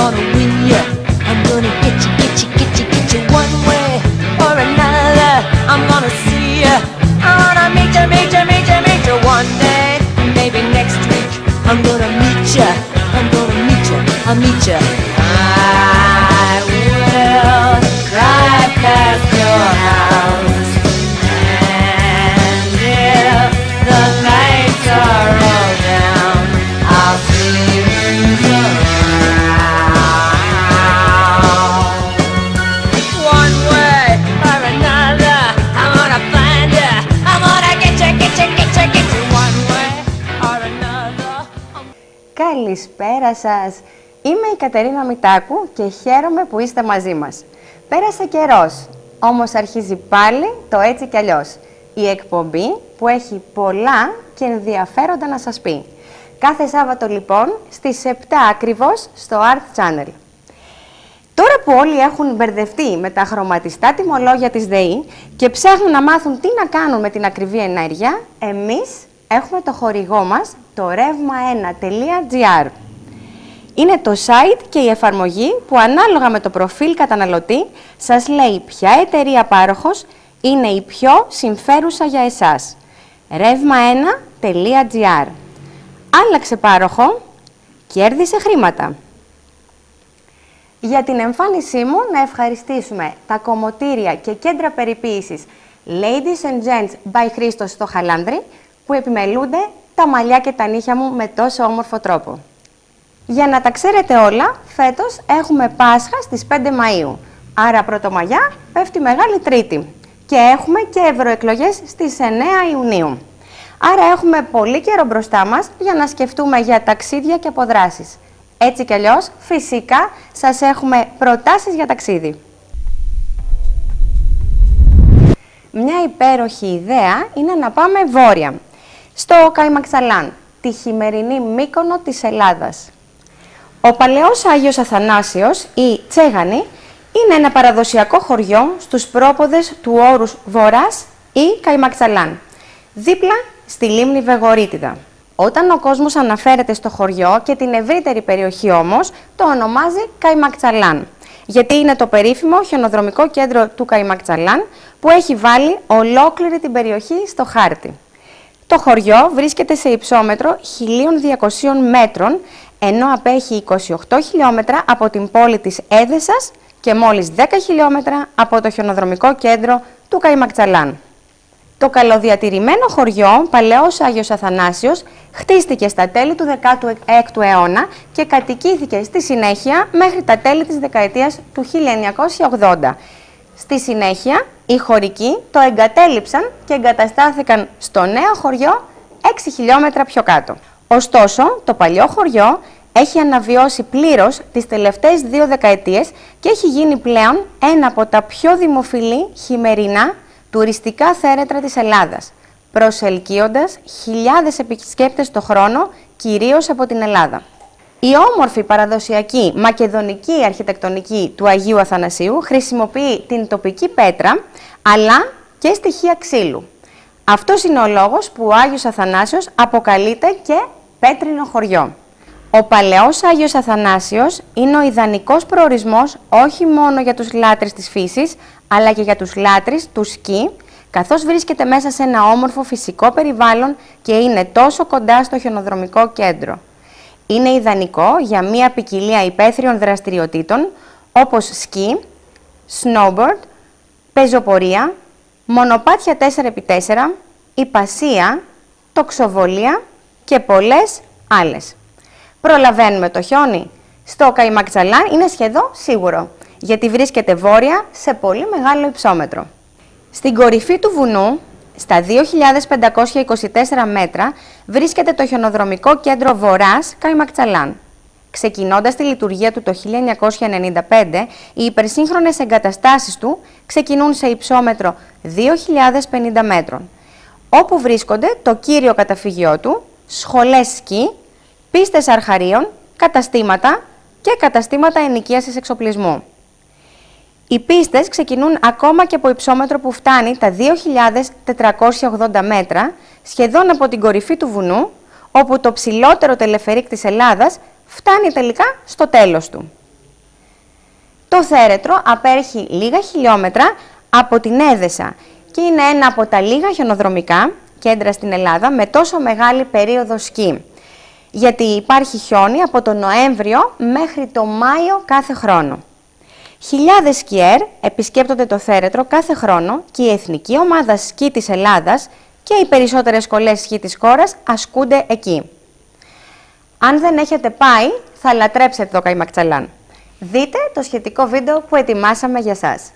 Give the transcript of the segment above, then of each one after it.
gonna win ya. I'm gonna get you, get you, get you, get you one way or another. I'm gonna see ya. I wanna meet ya, meet ya, meet ya, meet ya one day, maybe next week. I'm gonna meet ya. I'm gonna meet ya. I'll meet ya. I will drive past your house, and if the lights are all down, I'll see who's around. One way or another, I'm gonna find ya. I'm gonna get ya, get ya, get ya, get you one way or another. Καλησπέρα σας. Είμαι η Κατερίνα Μητάκου και χαίρομαι που είστε μαζί μας. Πέρασε καιρός, όμως αρχίζει πάλι το Έτσι κι αλλιώς. Η εκπομπή που έχει πολλά και ενδιαφέροντα να σας πει. Κάθε Σάββατο λοιπόν στις 7 ακριβώς στο Art Channel. Τώρα που όλοι έχουν μπερδευτεί με τα χρωματιστά τιμολόγια της ΔΕΗ και ψάχνουν να μάθουν τι να κάνουν με την ακριβή ενέργεια, εμείς έχουμε το χορηγό μας, το revma1.gr. Είναι το site και η εφαρμογή που ανάλογα με το προφίλ καταναλωτή σας λέει ποια εταιρεία πάροχος είναι η πιο συμφέρουσα για εσάς. revma1.gr. Άλλαξε πάροχο, κέρδισε χρήματα. Για την εμφάνισή μου να ευχαριστήσουμε τα κομμωτήρια και κέντρα περιποίησης Ladies and Gents by Christos στο Χαλάνδρι που επιμελούνται τα μαλλιά και τα νύχια μου με τόσο όμορφο τρόπο. Για να τα ξέρετε όλα, φέτος έχουμε Πάσχα στις 5 Μαΐου, άρα Πρωτομαγιά πέφτει Μεγάλη Τρίτη και έχουμε και ευρωεκλογές στις 9 Ιουνίου. Άρα έχουμε πολύ καιρό μπροστά μας για να σκεφτούμε για ταξίδια και αποδράσεις. Έτσι κι αλλιώς, φυσικά, σας έχουμε προτάσεις για ταξίδι. Μια υπέροχη ιδέα είναι να πάμε βόρεια, στο Καϊμαξαλάν, τη χειμερινή Μύκονο της Ελλάδας. Ο παλαιός Άγιος Αθανάσιος ή Τσέγανη είναι ένα παραδοσιακό χωριό στους πρόποδες του όρους Βορράς ή Καϊμαξαλάν, δίπλα στη λίμνη Βεγορίτιδα. Όταν ο κόσμος αναφέρεται στο χωριό και την ευρύτερη περιοχή όμως, το ονομάζει Καϊμαξαλάν, γιατί είναι το περίφημο χιονοδρομικό κέντρο του Καϊμαξαλάν που έχει βάλει ολόκληρη την περιοχή στο χάρτη. Το χωριό βρίσκεται σε υψόμετρο 1.200 μέτρων, ενώ απέχει 28 χιλιόμετρα από την πόλη της Έδεσας και μόλις 10 χιλιόμετρα από το χιονοδρομικό κέντρο του Καϊμαξαλάν. Το καλοδιατηρημένο χωριό, παλαιός Άγιος Αθανάσιος, χτίστηκε στα τέλη του 16ου αιώνα και κατοικήθηκε στη συνέχεια μέχρι τα τέλη της δεκαετίας του 1980. Στη συνέχεια, οι χωρικοί το εγκατέλειψαν και εγκαταστάθηκαν στο νέο χωριό 6 χιλιόμετρα πιο κάτω. Ωστόσο, το παλιό χωριό έχει αναβιώσει πλήρως τις τελευταίες 2 δεκαετίες και έχει γίνει πλέον ένα από τα πιο δημοφιλή χειμερινά τουριστικά θέρετρα της Ελλάδας, προσελκύοντας χιλιάδες επισκέπτες το χρόνο, κυρίως από την Ελλάδα. Η όμορφη παραδοσιακή μακεδονική αρχιτεκτονική του Αγίου Αθανασίου χρησιμοποιεί την τοπική πέτρα, αλλά και στοιχεία ξύλου. Αυτός είναι ο λόγος που ο Άγιος Αθανάσιος αποκαλείται και πέτρινο χωριό. Ο παλαιός Άγιος Αθανάσιος είναι ο ιδανικός προορισμός όχι μόνο για τους λάτρεις της φύσης, αλλά και για τους λάτρεις του σκι, καθώς βρίσκεται μέσα σε ένα όμορφο φυσικό περιβάλλον και είναι τόσο κοντά στο χιονοδρομικό κέντρο. Είναι ιδανικό για μία ποικιλία υπαίθριων δραστηριοτήτων, όπως σκι, snowboard, πεζοπορία, μονοπάτια 4x4, ιππασία, τοξοβολία και πολλές άλλες. Προλαβαίνουμε το χιόνι? Στο Καϊμαξαλάν είναι σχεδόν σίγουρο, γιατί βρίσκεται βόρεια σε πολύ μεγάλο υψόμετρο. Στην κορυφή του βουνού, στα 2.524 μέτρα, βρίσκεται το χιονοδρομικό κέντρο Βορράς Καϊμαξαλάν. Ξεκινώντας τη λειτουργία του το 1995, οι υπερσύγχρονες εγκαταστάσεις του ξεκινούν σε υψόμετρο 2.050 μέτρων, όπου βρίσκονται το κύριο καταφύγιό του, σχολές σκι, πίστες αρχαρίων, καταστήματα και καταστήματα ενοικίασης εξοπλισμού. Οι πίστες ξεκινούν ακόμα και από υψόμετρο που φτάνει τα 2.480 μέτρα, σχεδόν από την κορυφή του βουνού, όπου το ψηλότερο τελεφερίκ της Ελλάδας φτάνει τελικά στο τέλος του. Το θέρετρο απέρχει λίγα χιλιόμετρα από την Έδεσα και είναι ένα από τα λίγα χιονοδρομικά κέντρα στην Ελλάδα με τόσο μεγάλη περίοδο σκι. Γιατί υπάρχει χιόνι από τον Νοέμβριο μέχρι το Μάιο κάθε χρόνο. Χιλιάδες σκιέρ επισκέπτονται το θέρετρο κάθε χρόνο και η Εθνική Ομάδα Σκι της Ελλάδας και οι περισσότερες σχολές σκι της χώρας ασκούνται εκεί. Αν δεν έχετε πάει, θα λατρέψετε το Καϊμακτσαλάν. Δείτε το σχετικό βίντεο που ετοιμάσαμε για σας.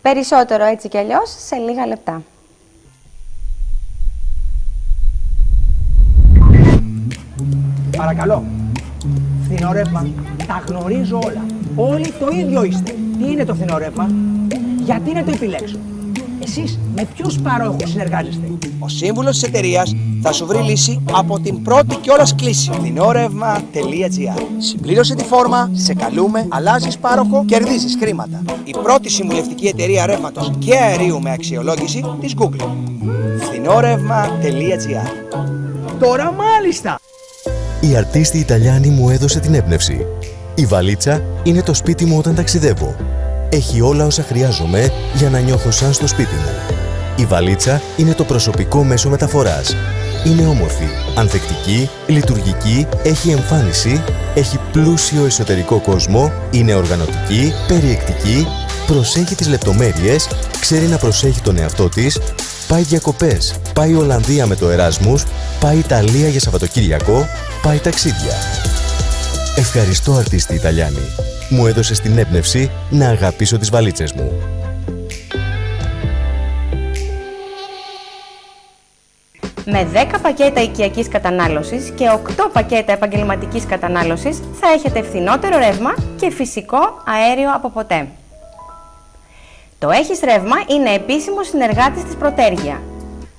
Περισσότερο έτσι κι αλλιώς σε λίγα λεπτά. Παρακαλώ. Φθηνό ρεύμα. Τα γνωρίζω όλα. Όλοι το ίδιο είστε. Τι είναι το φθηνό ρεύμα? Γιατί να το επιλέξω? Εσείς με ποιους παρόχους συνεργάζεστε? Ο σύμβουλος της εταιρείας θα σου βρει λύση από την πρώτη κιόλας κλίση. Φθηνόρευμα.gr. Συμπλήρωσε τη φόρμα, σε καλούμε, αλλάζεις πάροχο, κερδίζεις χρήματα. Η πρώτη συμβουλευτική εταιρεία ρεύματος και αερίου με αξιολόγηση της Google. Φθηνόρευμα.gr. Τώρα μάλιστα! Η Αρτίστη Ιταλιάνη μου έδωσε την έμπνευση. Η βαλίτσα είναι το σπίτι μου όταν ταξιδεύω. Έχει όλα όσα χρειάζομαι για να νιώθω σαν στο σπίτι μου. Η βαλίτσα είναι το προσωπικό μέσο μεταφοράς. Είναι όμορφη, ανθεκτική, λειτουργική, έχει εμφάνιση, έχει πλούσιο εσωτερικό κόσμο, είναι οργανωτική, περιεκτική, προσέχει τις λεπτομέρειες, ξέρει να προσέχει τον εαυτό της, πάει διακοπές, πάει Ολλανδία με το Εράσμους, πάει Ιταλία για Σαββατοκύριακο, πάει ταξίδια. Ευχαριστώ Αρτίστη Ιταλιάνη. Μου έδωσες την έμπνευση να αγαπήσω τις βαλίτσες μου. Με 10 πακέτα οικιακής κατανάλωσης και 8 πακέτα επαγγελματικής κατανάλωσης θα έχετε φθηνότερο ρεύμα και φυσικό αέριο από ποτέ. Το Έχεις Ρεύμα είναι επίσημος συνεργάτης της Πρωτέργεια.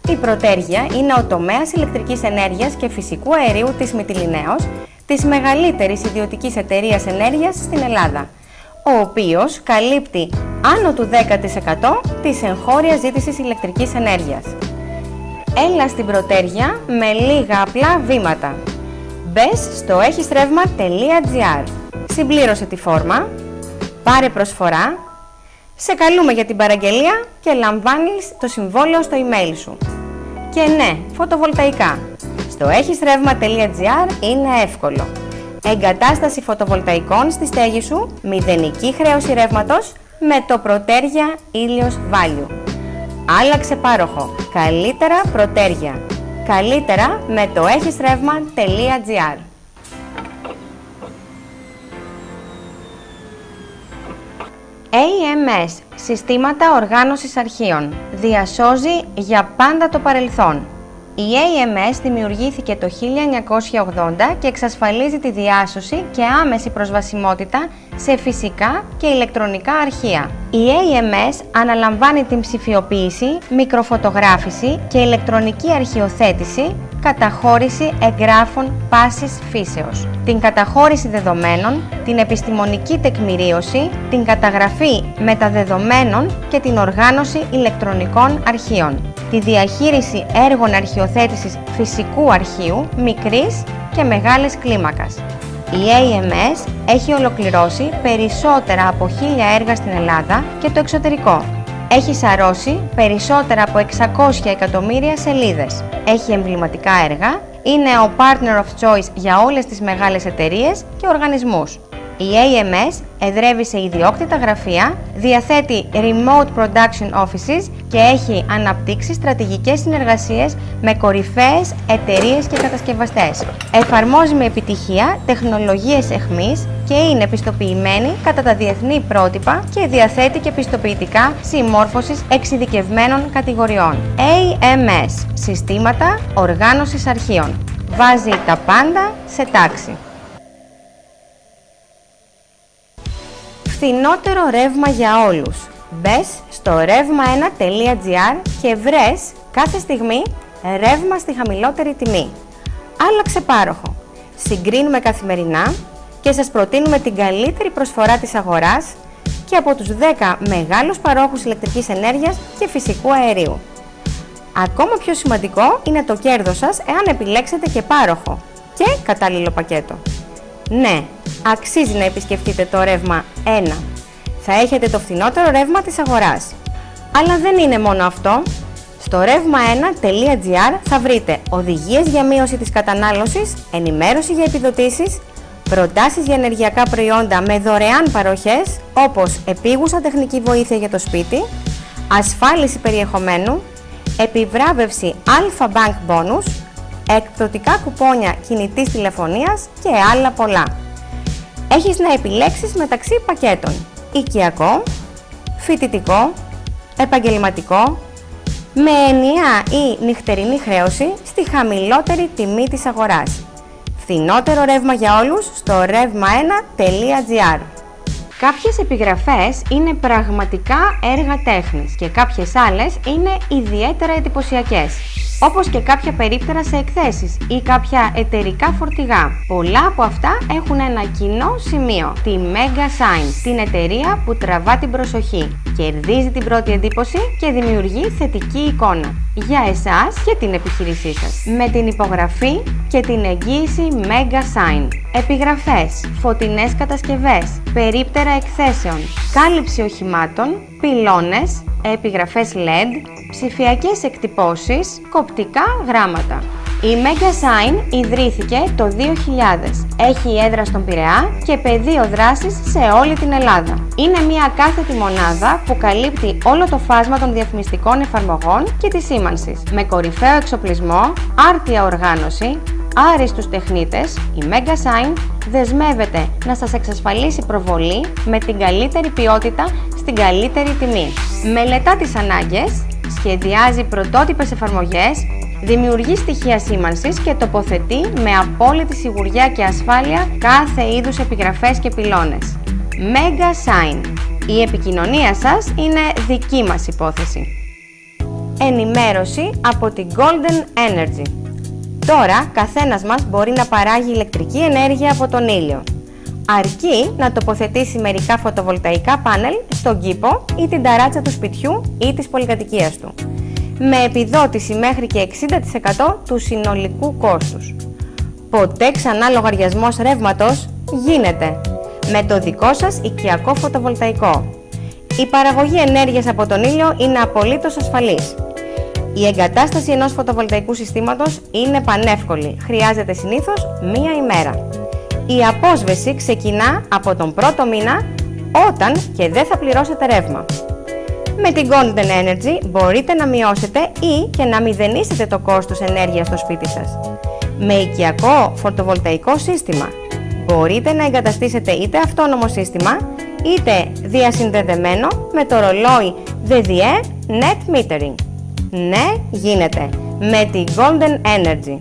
Η Πρωτέργεια είναι ο τομέας ηλεκτρικής ενέργειας και φυσικού αερίου της Μυτιληναίος, της μεγαλύτερης ιδιωτικής εταιρείας ενέργειας στην Ελλάδα, ο οποίος καλύπτει άνω του 10% της εγχώριας ζήτησης ηλεκτρικής ενέργειας. Έλα στην Πρωτέργεια με λίγα απλά βήματα. Μπες στο echisrevma.gr. Συμπλήρωσε τη φόρμα, πάρε προσφορά, σε καλούμε για την παραγγελία και λαμβάνεις το συμβόλαιο στο email σου. Και ναι, φωτοβολταϊκά. Στο echisrevma.gr είναι εύκολο. Εγκατάσταση φωτοβολταϊκών στη στέγη σου, μηδενική χρέωση ρεύματος με το Πρωτέργεια Ήλιος Value. Άλλαξε πάροχο. Καλύτερα Πρωτέργεια. Καλύτερα με το echisrevma.gr. AMS, Συστήματα Οργάνωσης Αρχείων. Διασώζει για πάντα το παρελθόν. Η AMS δημιουργήθηκε το 1980 και εξασφαλίζει τη διάσωση και άμεση προσβασιμότητα σε φυσικά και ηλεκτρονικά αρχεία. Η AMS αναλαμβάνει την ψηφιοποίηση, μικροφωτογράφηση και ηλεκτρονική αρχιοθέτηση, καταχώρηση εγγράφων πάσης φύσεως, την καταχώρηση δεδομένων, την επιστημονική τεκμηρίωση, την καταγραφή μεταδεδομένων και την οργάνωση ηλεκτρονικών αρχείων, τη διαχείριση έργων αρχιοθέτησης φυσικού αρχείου μικρής και μεγάλης κλίμακας. Η AMS έχει ολοκληρώσει περισσότερα από 1000 έργα στην Ελλάδα και το εξωτερικό. Έχει σαρώσει περισσότερα από 600 εκατομμύρια σελίδες. Έχει εμβληματικά έργα, είναι ο partner of choice για όλες τις μεγάλες εταιρείες και οργανισμούς. Η AMS εδρεύει σε ιδιόκτητα γραφεία, διαθέτει remote production offices και έχει αναπτύξει στρατηγικές συνεργασίες με κορυφαίες εταιρείες και κατασκευαστές. Εφαρμόζει με επιτυχία τεχνολογίες εχμής και είναι πιστοποιημένη κατά τα διεθνή πρότυπα και διαθέτει και πιστοποιητικά συμμόρφωσης εξειδικευμένων κατηγοριών. AMS – Συστήματα Οργάνωσης Αρχείων. Βάζει τα πάντα σε τάξη. Φθηνότερο ρεύμα για όλους. Μπες στο ρεύμα1.gr και βρες κάθε στιγμή ρεύμα στη χαμηλότερη τιμή. Άλλαξε πάροχο. Συγκρίνουμε καθημερινά και σας προτείνουμε την καλύτερη προσφορά της αγοράς και από τους 10 μεγάλους παρόχους ηλεκτρικής ενέργειας και φυσικού αερίου. Ακόμα πιο σημαντικό είναι το κέρδος σας εάν επιλέξετε και πάροχο και κατάλληλο πακέτο. Ναι, αξίζει να επισκεφτείτε το ρεύμα 1. Θα έχετε το φθηνότερο ρεύμα της αγοράς. Αλλά δεν είναι μόνο αυτό. Στο ρεύμα1.gr θα βρείτε οδηγίες για μείωση της κατανάλωσης, ενημέρωση για επιδοτήσεις, προτάσεις για ενεργειακά προϊόντα με δωρεάν παροχές, όπως επίγουσα τεχνική βοήθεια για το σπίτι, ασφάλιση περιεχομένου, επιβράβευση Alpha Bank Bonus, εκπτωτικά κουπόνια κινητής τηλεφωνίας και άλλα πολλά. Έχεις να επιλέξεις μεταξύ πακέτων οικιακό, φοιτητικό, επαγγελματικό, με ενιαία ή νυχτερινή χρέωση στη χαμηλότερη τιμή της αγοράς. Φθηνότερο ρεύμα για όλους στο ρεύμα1.gr. Κάποιες επιγραφές είναι πραγματικά έργα τέχνης και κάποιες άλλες είναι ιδιαίτερα εντυπωσιακές, όπως και κάποια περίπτερα σε εκθέσεις ή κάποια εταιρικά φορτηγά. Πολλά από αυτά έχουν ένα κοινό σημείο, τη Mega Sign, την εταιρεία που τραβά την προσοχή, κερδίζει την πρώτη εντύπωση και δημιουργεί θετική εικόνα για εσάς και την επιχείρησή σας, με την υπογραφή και την εγγύηση Mega Sign. Επιγραφές, φωτεινές κατασκευές, περίπτερα εκθέσεων, κάλυψη οχημάτων, πυλώνες, επιγραφές LED, ψηφιακές εκτυπώσεις, κοπτικά γράμματα. Η Mega Sign ιδρύθηκε το 2000. Έχει έδρα στον Πειραιά και πεδίο δράσης σε όλη την Ελλάδα. Είναι μια κάθετη μονάδα που καλύπτει όλο το φάσμα των διαφημιστικών εφαρμογών και της σήμανσης. Με κορυφαίο εξοπλισμό, άρτια οργάνωση, άριστους τεχνίτες, η Mega Sign δεσμεύεται να σας εξασφαλίσει προβολή με την καλύτερη ποιότητα στην καλύτερη τιμή. Μελετά τις ανάγκες, σχεδιάζει πρωτότυπες εφαρμογές, δημιουργεί στοιχεία σήμανσης και τοποθετεί με απόλυτη σιγουριά και ασφάλεια κάθε είδους επιγραφές και πυλώνες. Mega Sign. Η επικοινωνία σας είναι δική μας υπόθεση. Ενημέρωση από την Golden Energy. Τώρα, καθένας μας μπορεί να παράγει ηλεκτρική ενέργεια από τον ήλιο. Αρκεί να τοποθετήσει μερικά φωτοβολταϊκά πάνελ στον κήπο ή την ταράτσα του σπιτιού ή της πολυκατοικίας του, με επιδότηση μέχρι και 60% του συνολικού κόστους. Ποτέ ξανά λογαριασμός ρεύματος γίνεται με το δικό σας οικιακό φωτοβολταϊκό. Η παραγωγή ενέργειας από τον ήλιο είναι απολύτως ασφαλής. Η εγκατάσταση ενός φωτοβολταϊκού συστήματος είναι πανεύκολη, χρειάζεται συνήθως μία ημέρα. Η απόσβεση ξεκινά από τον πρώτο μήνα, όταν και δεν θα πληρώσετε ρεύμα. Με την Golden Energy μπορείτε να μειώσετε ή και να μηδενίσετε το κόστος ενέργειας στο σπίτι σας. Με οικιακό φωτοβολταϊκό σύστημα μπορείτε να εγκαταστήσετε είτε αυτόνομο σύστημα, είτε διασυνδεδεμένο με το ρολόι DDE Net Metering. Ναι, γίνεται. με τη Golden Energy.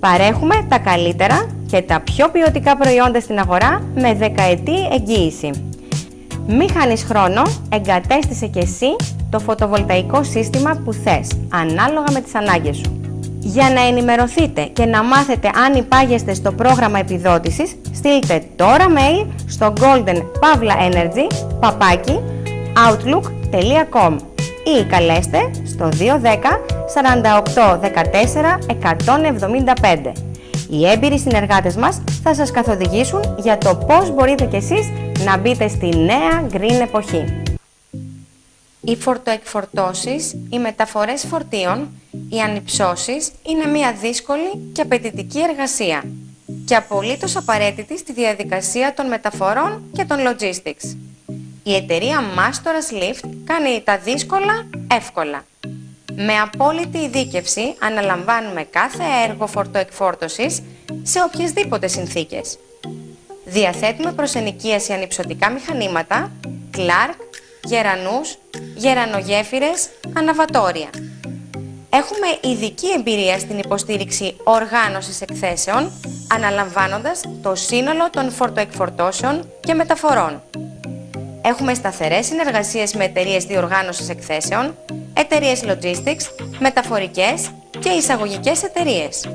Παρέχουμε τα καλύτερα και τα πιο ποιοτικά προϊόντα στην αγορά με δεκαετή εγγύηση. Μη χάνεις χρόνο, εγκατέστησε και εσύ το φωτοβολταϊκό σύστημα που θες, ανάλογα με τις ανάγκες σου. Για να ενημερωθείτε και να μάθετε αν υπάγεστε στο πρόγραμμα επιδότησης, στείλτε τώρα mail στο golden@outlook.com ή καλέστε στο 210 48 14 175. Οι έμπειροι συνεργάτες μας θα σας καθοδηγήσουν για το πώς μπορείτε κι εσείς να μπείτε στη νέα green εποχή. Οι φορτοεκφορτώσεις, οι μεταφορές φορτίων, οι ανυψώσεις είναι μια δύσκολη και απαιτητική εργασία και απολύτως απαραίτητη στη διαδικασία των μεταφορών και των logistics. Η εταιρεία Mastoras Lift κάνει τα δύσκολα εύκολα. Με απόλυτη ειδίκευση αναλαμβάνουμε κάθε έργο φορτοεκφόρτωσης σε οποιασδήποτε συνθήκες. Διαθέτουμε προς ενοικίαση ανυψωτικά μηχανήματα, Clark, γερανούς, γερανογέφυρες, αναβατόρια. Έχουμε ειδική εμπειρία στην υποστήριξη οργάνωσης εκθέσεων, αναλαμβάνοντας το σύνολο των φορτοεκφορτώσεων και μεταφορών. Έχουμε σταθερές συνεργασίες με εταιρείες διοργάνωσης εκθέσεων, εταιρείες logistics, μεταφορικές και εισαγωγικές εταιρείες.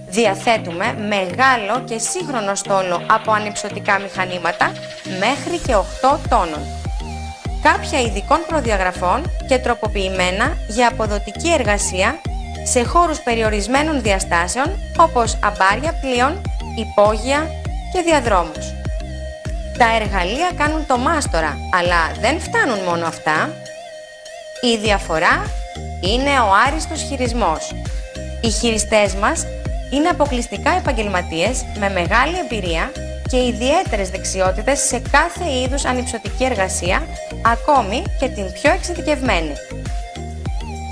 Διαθέτουμε μεγάλο και σύγχρονο στόλο από ανυψωτικά μηχανήματα μέχρι και 8 τόνων. Κάποια ειδικών προδιαγραφών και τροποποιημένα για αποδοτική εργασία σε χώρους περιορισμένων διαστάσεων όπως αμπάρια πλοίων, υπόγεια και διαδρόμους. Τα εργαλεία κάνουν το μάστορα, αλλά δεν φτάνουν μόνο αυτά. Η διαφορά είναι ο άριστος χειρισμός. Οι χειριστές μας είναι αποκλειστικά επαγγελματίες με μεγάλη εμπειρία και ιδιαίτερες δεξιότητες σε κάθε είδους ανυψωτική εργασία, ακόμη και την πιο εξειδικευμένη.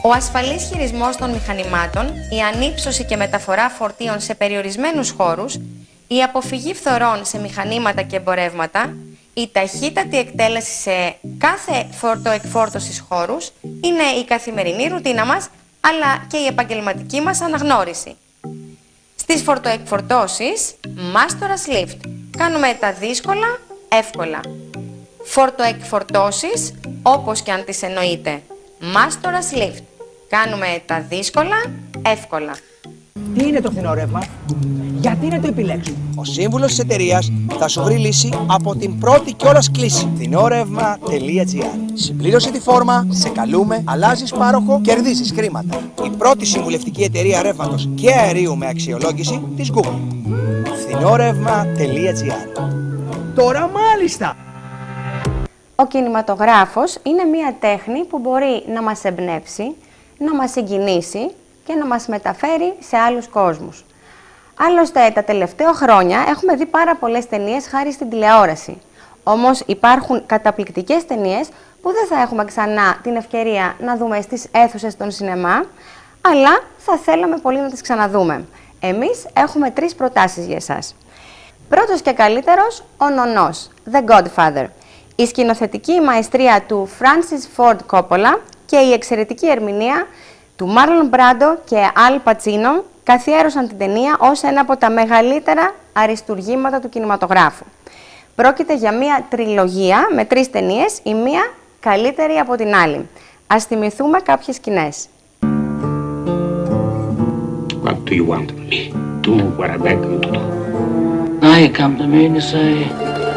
Ο ασφαλής χειρισμός των μηχανημάτων, η ανύψωση και μεταφορά φορτίων σε περιορισμένους χώρους, η αποφυγή φθορών σε μηχανήματα και εμπορεύματα, η ταχύτατη εκτέλεση σε κάθε φορτοεκφόρτωσης χώρους είναι η καθημερινή ρουτίνα μας, αλλά και η επαγγελματική μας αναγνώριση. Στις φορτοεκφορτώσεις, Mastoras Lift. Κάνουμε τα δύσκολα εύκολα. Φορτοεκφορτώσεις, όπως και αν τις εννοείτε. Mastoras Lift. Κάνουμε τα δύσκολα εύκολα. Τι είναι το φθηνό ρεύμα, γιατί να το επιλέξω? Ο σύμβουλος της εταιρείας θα σου βρει λύση από την πρώτη κιόλας κλίση. Φθηνόρευμα.gr. Συμπλήρωσε τη φόρμα, σε καλούμε, αλλάζεις πάροχο, κερδίζεις χρήματα. Η πρώτη συμβουλευτική εταιρεία ρεύματος και αερίου με αξιολόγηση της Google. Φθηνόρευμα.gr. Τώρα μάλιστα! Ο κινηματογράφος είναι μία τέχνη που μπορεί να μας εμπνεύσει, να μας συγκινήσει και να μας μεταφέρει σε άλλους κόσμους. Άλλωστε, τα τελευταία χρόνια έχουμε δει πάρα πολλές ταινίες χάρη στην τηλεόραση. Όμως υπάρχουν καταπληκτικές ταινίες που δεν θα έχουμε ξανά την ευκαιρία να δούμε στις αίθουσες των σινεμά, αλλά θα θέλαμε πολύ να τις ξαναδούμε. Εμείς έχουμε 3 προτάσεις για εσάς. Πρώτος και καλύτερος, ο Νονός, The Godfather. Η σκηνοθετική μαεστρία του Francis Ford Coppola και η εξαιρετική ερμηνεία του Marlon Brando και Al Pacino καθιέρωσαν την ταινία ως ένα από τα μεγαλύτερα αριστουργήματα του κινηματογράφου. Πρόκειται για μία τριλογία με 3 ταινίες, η μία καλύτερη από την άλλη. Ας θυμηθούμε κάποιες σκηνές. What do you want of me? Do what I beg you to do. Now you come to me and you say,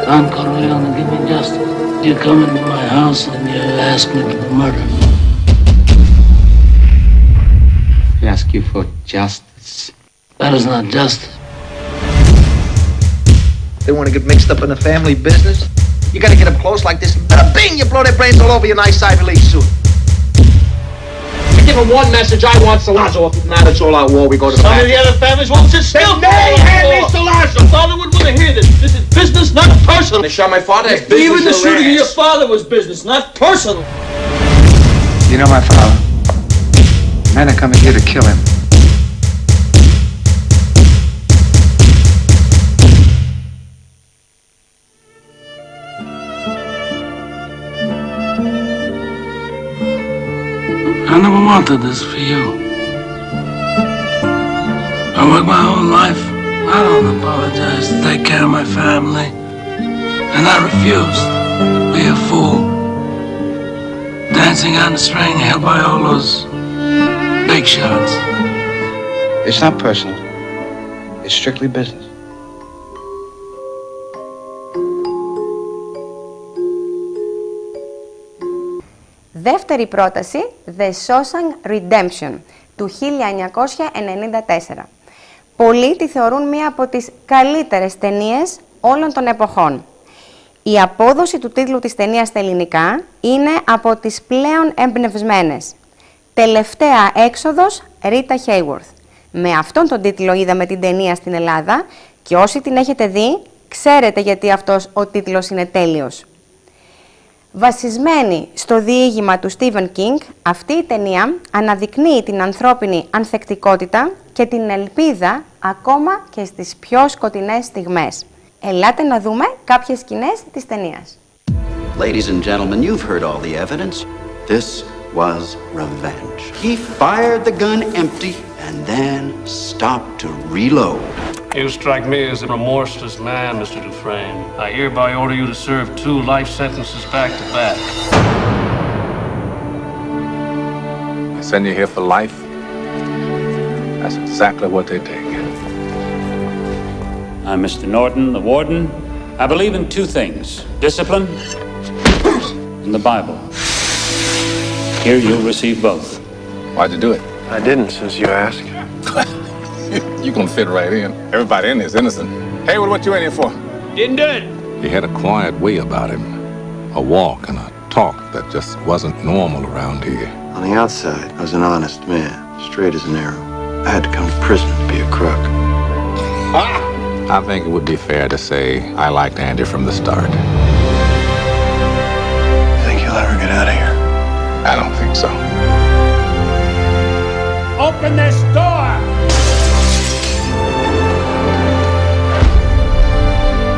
Don Corleone, give me justice. You come into my house and you ask me to murder. I ask you for justice. That is not justice. They want to get mixed up in the family business. You gotta get up close like this, and bada bing, you blow their brains all over your nice Ivy League suit. You give him one message, I want Salazzo off. Now that's all out war, we go to the Some of the other families won't sit still. No, hand me Salazzo! Father would want to hear this. This is business, not personal. They shot my father. It's business. Even the or shooting of your ass. father was business, not personal. You know my father? Men are coming here to kill him. I never wanted this for you. I worked my whole life. I don't apologize to take care of my family. And I refused to be a fool. Dancing on the string held by all those big shots. It's not personal. It's strictly business. Δεύτερη πρόταση, The Shawshank Redemption, του 1994. Πολλοί τη θεωρούν μία από τις καλύτερες ταινίες όλων των εποχών. Η απόδοση του τίτλου της ταινίας στα ελληνικά είναι από τις πλέον εμπνευσμένες. Τελευταία έξοδος, Ρίτα Χέιουορθ. Με αυτόν τον τίτλο είδαμε την ταινία στην Ελλάδα και όσοι την έχετε δει, ξέρετε γιατί αυτός ο τίτλος είναι τέλειος. Βασισμένη στο διήγημα του Stephen King, αυτή η ταινία αναδεικνύει την ανθρώπινη ανθεκτικότητα και την ελπίδα ακόμα και στις πιο σκοτεινές στιγμές. Ελάτε να δούμε κάποιες σκηνές της ταινίας. Ladies and gentlemen, you've heard all the evidence. This was revenge. He fired the gun empty and then stopped to reload. You strike me as a remorseless man, Mr. Dufresne. I hereby order you to serve 2 life sentences back to back. I send you here for life. That's exactly what they take. I'm Mr. Norton, the warden. I believe in 2 things, discipline and the Bible. Here you'll receive both. Why'd you do it? I didn't, since you asked. You gonna fit right in. Everybody in here is innocent. Hayward, what you in here for? Didn't do it. He had a quiet way about him. A walk and a talk that just wasn't normal around here. On the outside, I was an honest man, straight as an arrow. I had to come to prison to be a crook. I think it would be fair to say I liked Andy from the start. Think you'll ever get out of here? I don't think so. Open this door!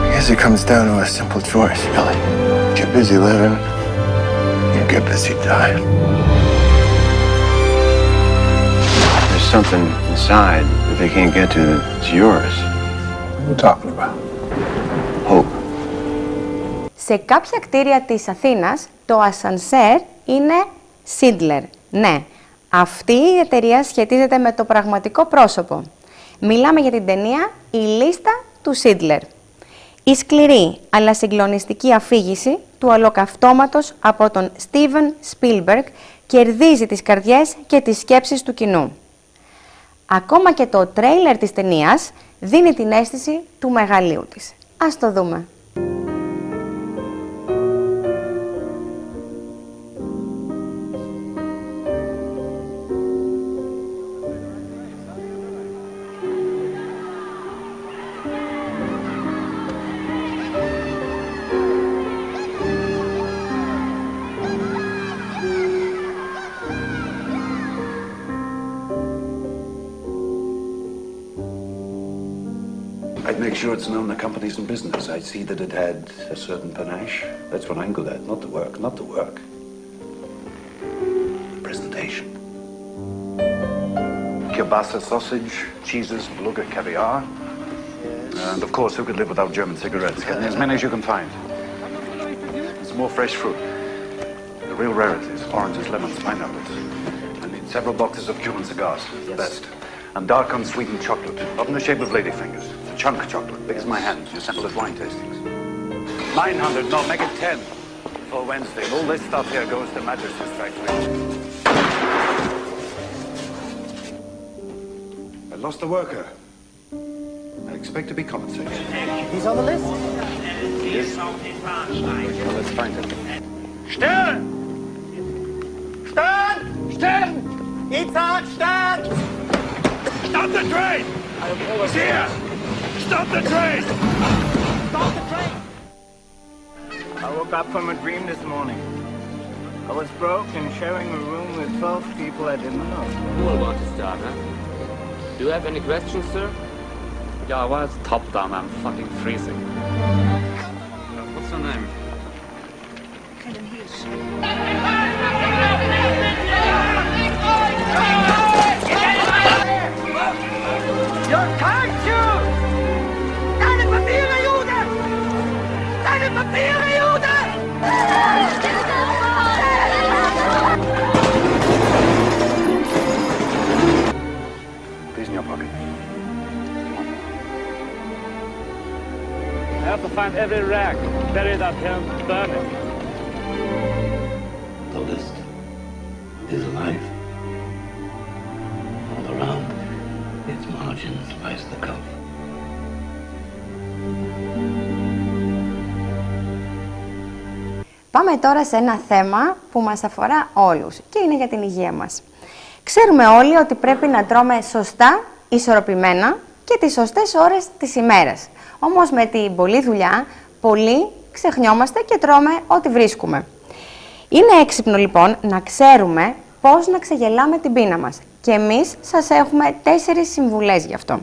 I guess it comes down to a simple choice, Billy. Get busy living, or get busy dying. There's something inside that they can't get to that's yours. What are you talking about? Hope. Σε κάποια κτίρια της Αθήνας, το ασανσέρ είναι Schindler. Ναι, αυτή η εταιρεία σχετίζεται με το πραγματικό πρόσωπο. Μιλάμε για την ταινία «Η λίστα του Schindler». Η σκληρή αλλά συγκλονιστική αφήγηση του ολοκαυτώματος από τον Steven Spielberg κερδίζει τις καρδιές και τις σκέψεις του κοινού. Ακόμα και το τρέιλερ της ταινίας δίνει την αίσθηση του μεγαλείου της. Ας το δούμε. I'd make sure it's known the company's in business. I'd see that it had a certain panache. That's what I'm good at. Not the work, not the work. Presentation. Kielbasa sausage, cheeses, beluga caviar. And of course, who could live without German cigarettes? Get me as many as you can find. Some more fresh fruit. The real rarities, oranges, lemons, pineapples. I need several boxes of Cuban cigars, the best. And dark unsweetened chocolate, not in the shape of ladyfingers. Chunk chocolate, big as my hand. You sample at wine tastings. 900, no, make it 10 for Wednesday. All this stuff here goes to Majesty's factory. I lost a worker. I expect to be compensated. He's on the list? Yes. Well, let's find him. Stern! Stern! Stern! Itzhak, Stern! Stop the train! He's here! Stop the train! Stop the train! I woke up from a dream this morning. I was broke and sharing a room with 12 people I didn't know. Who will want to start, huh? Do you have any questions, sir? Yeah, well, it's top down. I'm fucking freezing. What's your name? Helen Hirsch. Yo! These in your pocket. I have to find every rag, bury that here, burn it. The list is life. All around, its margins lies the gulf. Πάμε τώρα σε ένα θέμα που μας αφορά όλους και είναι για την υγεία μας. Ξέρουμε όλοι ότι πρέπει να τρώμε σωστά, ισορροπημένα και τις σωστές ώρες της ημέρας. Όμως με την πολλή δουλειά, πολλοί ξεχνιόμαστε και τρώμε ό,τι βρίσκουμε. Είναι έξυπνο λοιπόν να ξέρουμε πώς να ξεγελάμε την πείνα μας. Και εμείς σας έχουμε 4 συμβουλές γι' αυτό.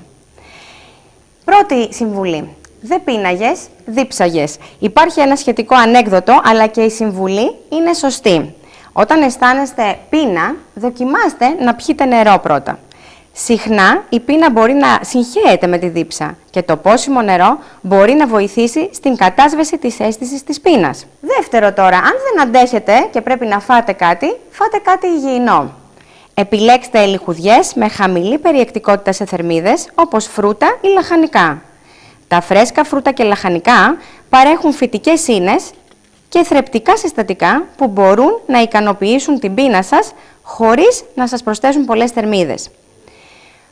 Πρώτη συμβουλή. Δεν πίναγες, δίψαγες. Υπάρχει ένα σχετικό ανέκδοτο, αλλά και η συμβουλή είναι σωστή. Όταν αισθάνεστε πείνα, δοκιμάστε να πιείτε νερό πρώτα. Συχνά η πείνα μπορεί να συγχέεται με τη δίψα και το πόσιμο νερό μπορεί να βοηθήσει στην κατάσβεση της αίσθησης της πείνας. Δεύτερο τώρα, αν δεν αντέχετε και πρέπει να φάτε κάτι υγιεινό. Επιλέξτε λιχουδιές με χαμηλή περιεκτικότητα σε θερμίδες, όπως φρούτα ή λαχανικά. Τα φρέσκα φρούτα και λαχανικά παρέχουν φυτικές ίνες και θρεπτικά συστατικά που μπορούν να ικανοποιήσουν την πείνα σας χωρίς να σας προσθέσουν πολλές θερμίδες.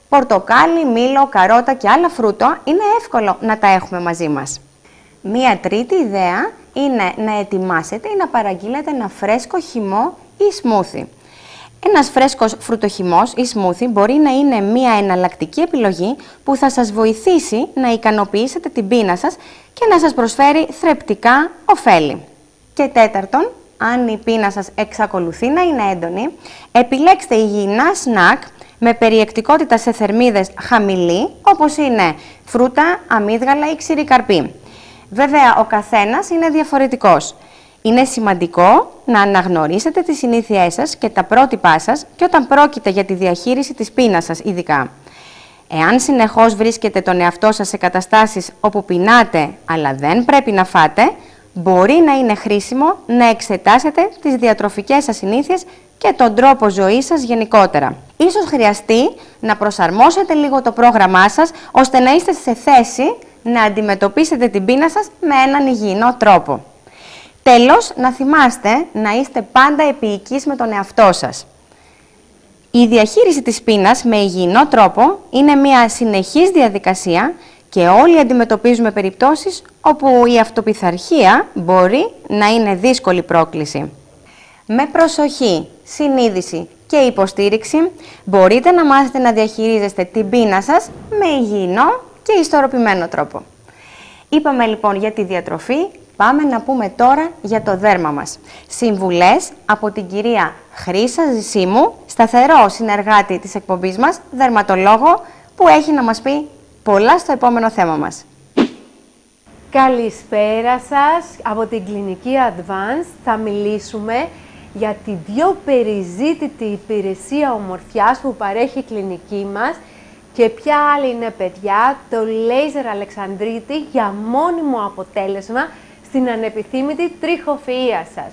Πορτοκάλι, μήλο, καρότα και άλλα φρούτα είναι εύκολο να τα έχουμε μαζί μας. Μία τρίτη ιδέα είναι να ετοιμάσετε ή να παραγγείλετε ένα φρέσκο χυμό ή σμούθι. Ένας φρέσκος φρουτοχυμός ή σμούθι μπορεί να είναι μία εναλλακτική επιλογή που θα σας βοηθήσει να ικανοποιήσετε την πείνα σας και να σας προσφέρει θρεπτικά ωφέλη. Και τέταρτον, αν η πείνα σας εξακολουθεί να είναι έντονη, επιλέξτε υγιεινά σνακ με περιεκτικότητα σε θερμίδες χαμηλή, όπως είναι φρούτα, αμύδγαλα ή ξηρή καρπή. Βέβαια, ο καθένας είναι διαφορετικός. Είναι σημαντικό να αναγνωρίσετε τις συνήθειές σας και τα πρότυπά σας και όταν πρόκειται για τη διαχείριση της πείνας σας ειδικά. Εάν συνεχώς βρίσκετε τον εαυτό σας σε καταστάσεις όπου πεινάτε αλλά δεν πρέπει να φάτε, μπορεί να είναι χρήσιμο να εξετάσετε τις διατροφικές σας συνήθειες και τον τρόπο ζωής σας γενικότερα. Ίσως χρειαστεί να προσαρμόσετε λίγο το πρόγραμμά σας, ώστε να είστε σε θέση να αντιμετωπίσετε την πείνα σας με έναν υγιεινό τρόπο. Τέλος, να θυμάστε να είστε πάντα επίοικείς με τον εαυτό σας. Η διαχείριση της πείνας με υγιεινό τρόπο είναι μια συνεχής διαδικασία και όλοι αντιμετωπίζουμε περιπτώσεις όπου η αυτοπειθαρχία μπορεί να είναι δύσκολη πρόκληση. Με προσοχή, συνείδηση και υποστήριξη μπορείτε να μάθετε να διαχειρίζεστε την πείνα σας με υγιεινό και ισορροπημένο τρόπο. Είπαμε λοιπόν για τη διατροφή, πάμε να πούμε τώρα για το δέρμα μας. Συμβουλές από την κυρία Χρύσα Ζησίμου, σταθερό συνεργάτη της εκπομπής μας, δερματολόγο, που έχει να μας πει πολλά στο επόμενο θέμα μας. Καλησπέρα σας. Από την κλινική Advanced θα μιλήσουμε για τη πιο περιζήτητη υπηρεσία ομορφιάς που παρέχει η κλινική μας και ποια άλλη είναι, παιδιά, το λέιζερ Αλεξανδρίτη για μόνιμο αποτέλεσμα στην ανεπιθύμητη τριχοφυΐα σας.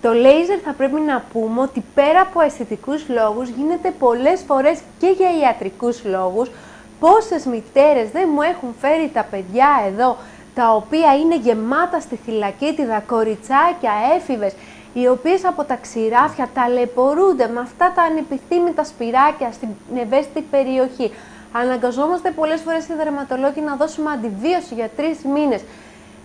Το λέιζερ θα πρέπει να πούμε ότι πέρα από αισθητικούς λόγους γίνεται πολλές φορές και για ιατρικούς λόγους. Πόσες μητέρες δεν μου έχουν φέρει τα παιδιά εδώ, τα οποία είναι γεμάτα στη θυλακίτιδα, κοριτσάκια, έφηβες, οι οποίες από τα ξηράφια ταλαιπωρούνται με αυτά τα ανεπιθύμητα σπυράκια στην ευαίσθητη περιοχή. Αναγκαζόμαστε πολλές φορές οι δερματολόγοι να δώσουμε αντιβίωση για 3 μήνες.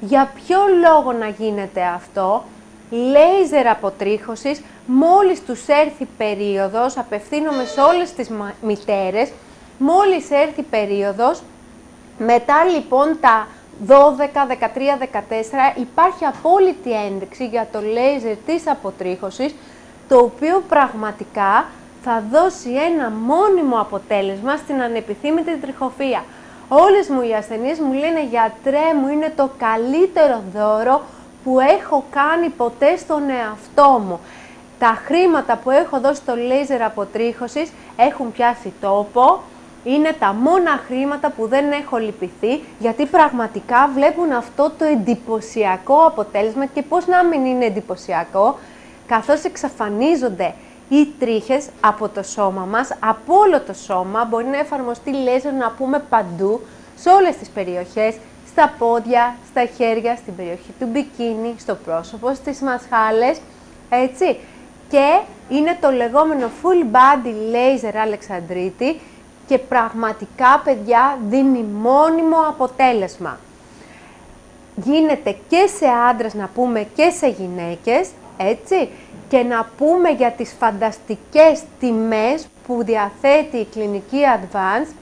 Για ποιο λόγο να γίνεται αυτό? Λέιζερ αποτρίχωσης, μόλις τους έρθει περίοδος, απευθύνομαι σε όλες τις μητέρες, μόλις έρθει περίοδος, μετά λοιπόν τα 12, 13, 14 υπάρχει απόλυτη ένδειξη για το λέιζερ της αποτρίχωσης, το οποίο πραγματικά θα δώσει ένα μόνιμο αποτέλεσμα στην ανεπιθύμητη τριχοφυΐα. Όλες μου οι ασθενείς μου λένε, γιατρέ μου, είναι το καλύτερο δώρο που έχω κάνει ποτέ στον εαυτό μου. Τα χρήματα που έχω δώσει στο λέιζερ αποτρίχωσης έχουν πιάσει τόπο, Είναι τα μόνα χρήματα που δεν έχω λυπηθεί, γιατί πραγματικά βλέπουν αυτό το εντυπωσιακό αποτέλεσμα και πώς να μην είναι εντυπωσιακό, καθώς εξαφανίζονται οι τρίχες από το σώμα μας, από όλο το σώμα. Μπορεί να εφαρμοστεί λέιζερ, να πούμε παντού, σε όλες τις περιοχές, στα πόδια, στα χέρια, στην περιοχή του μπικίνι, στο πρόσωπο, στις μασχάλες, έτσι. Και είναι το λεγόμενο full body laser αλεξανδρίτη και πραγματικά, παιδιά, δίνει μόνιμο αποτέλεσμα. Γίνεται και σε άντρες, να πούμε, και σε γυναίκες, έτσι. Και να πούμε για τις φανταστικές τιμές που διαθέτει η κλινική Advance,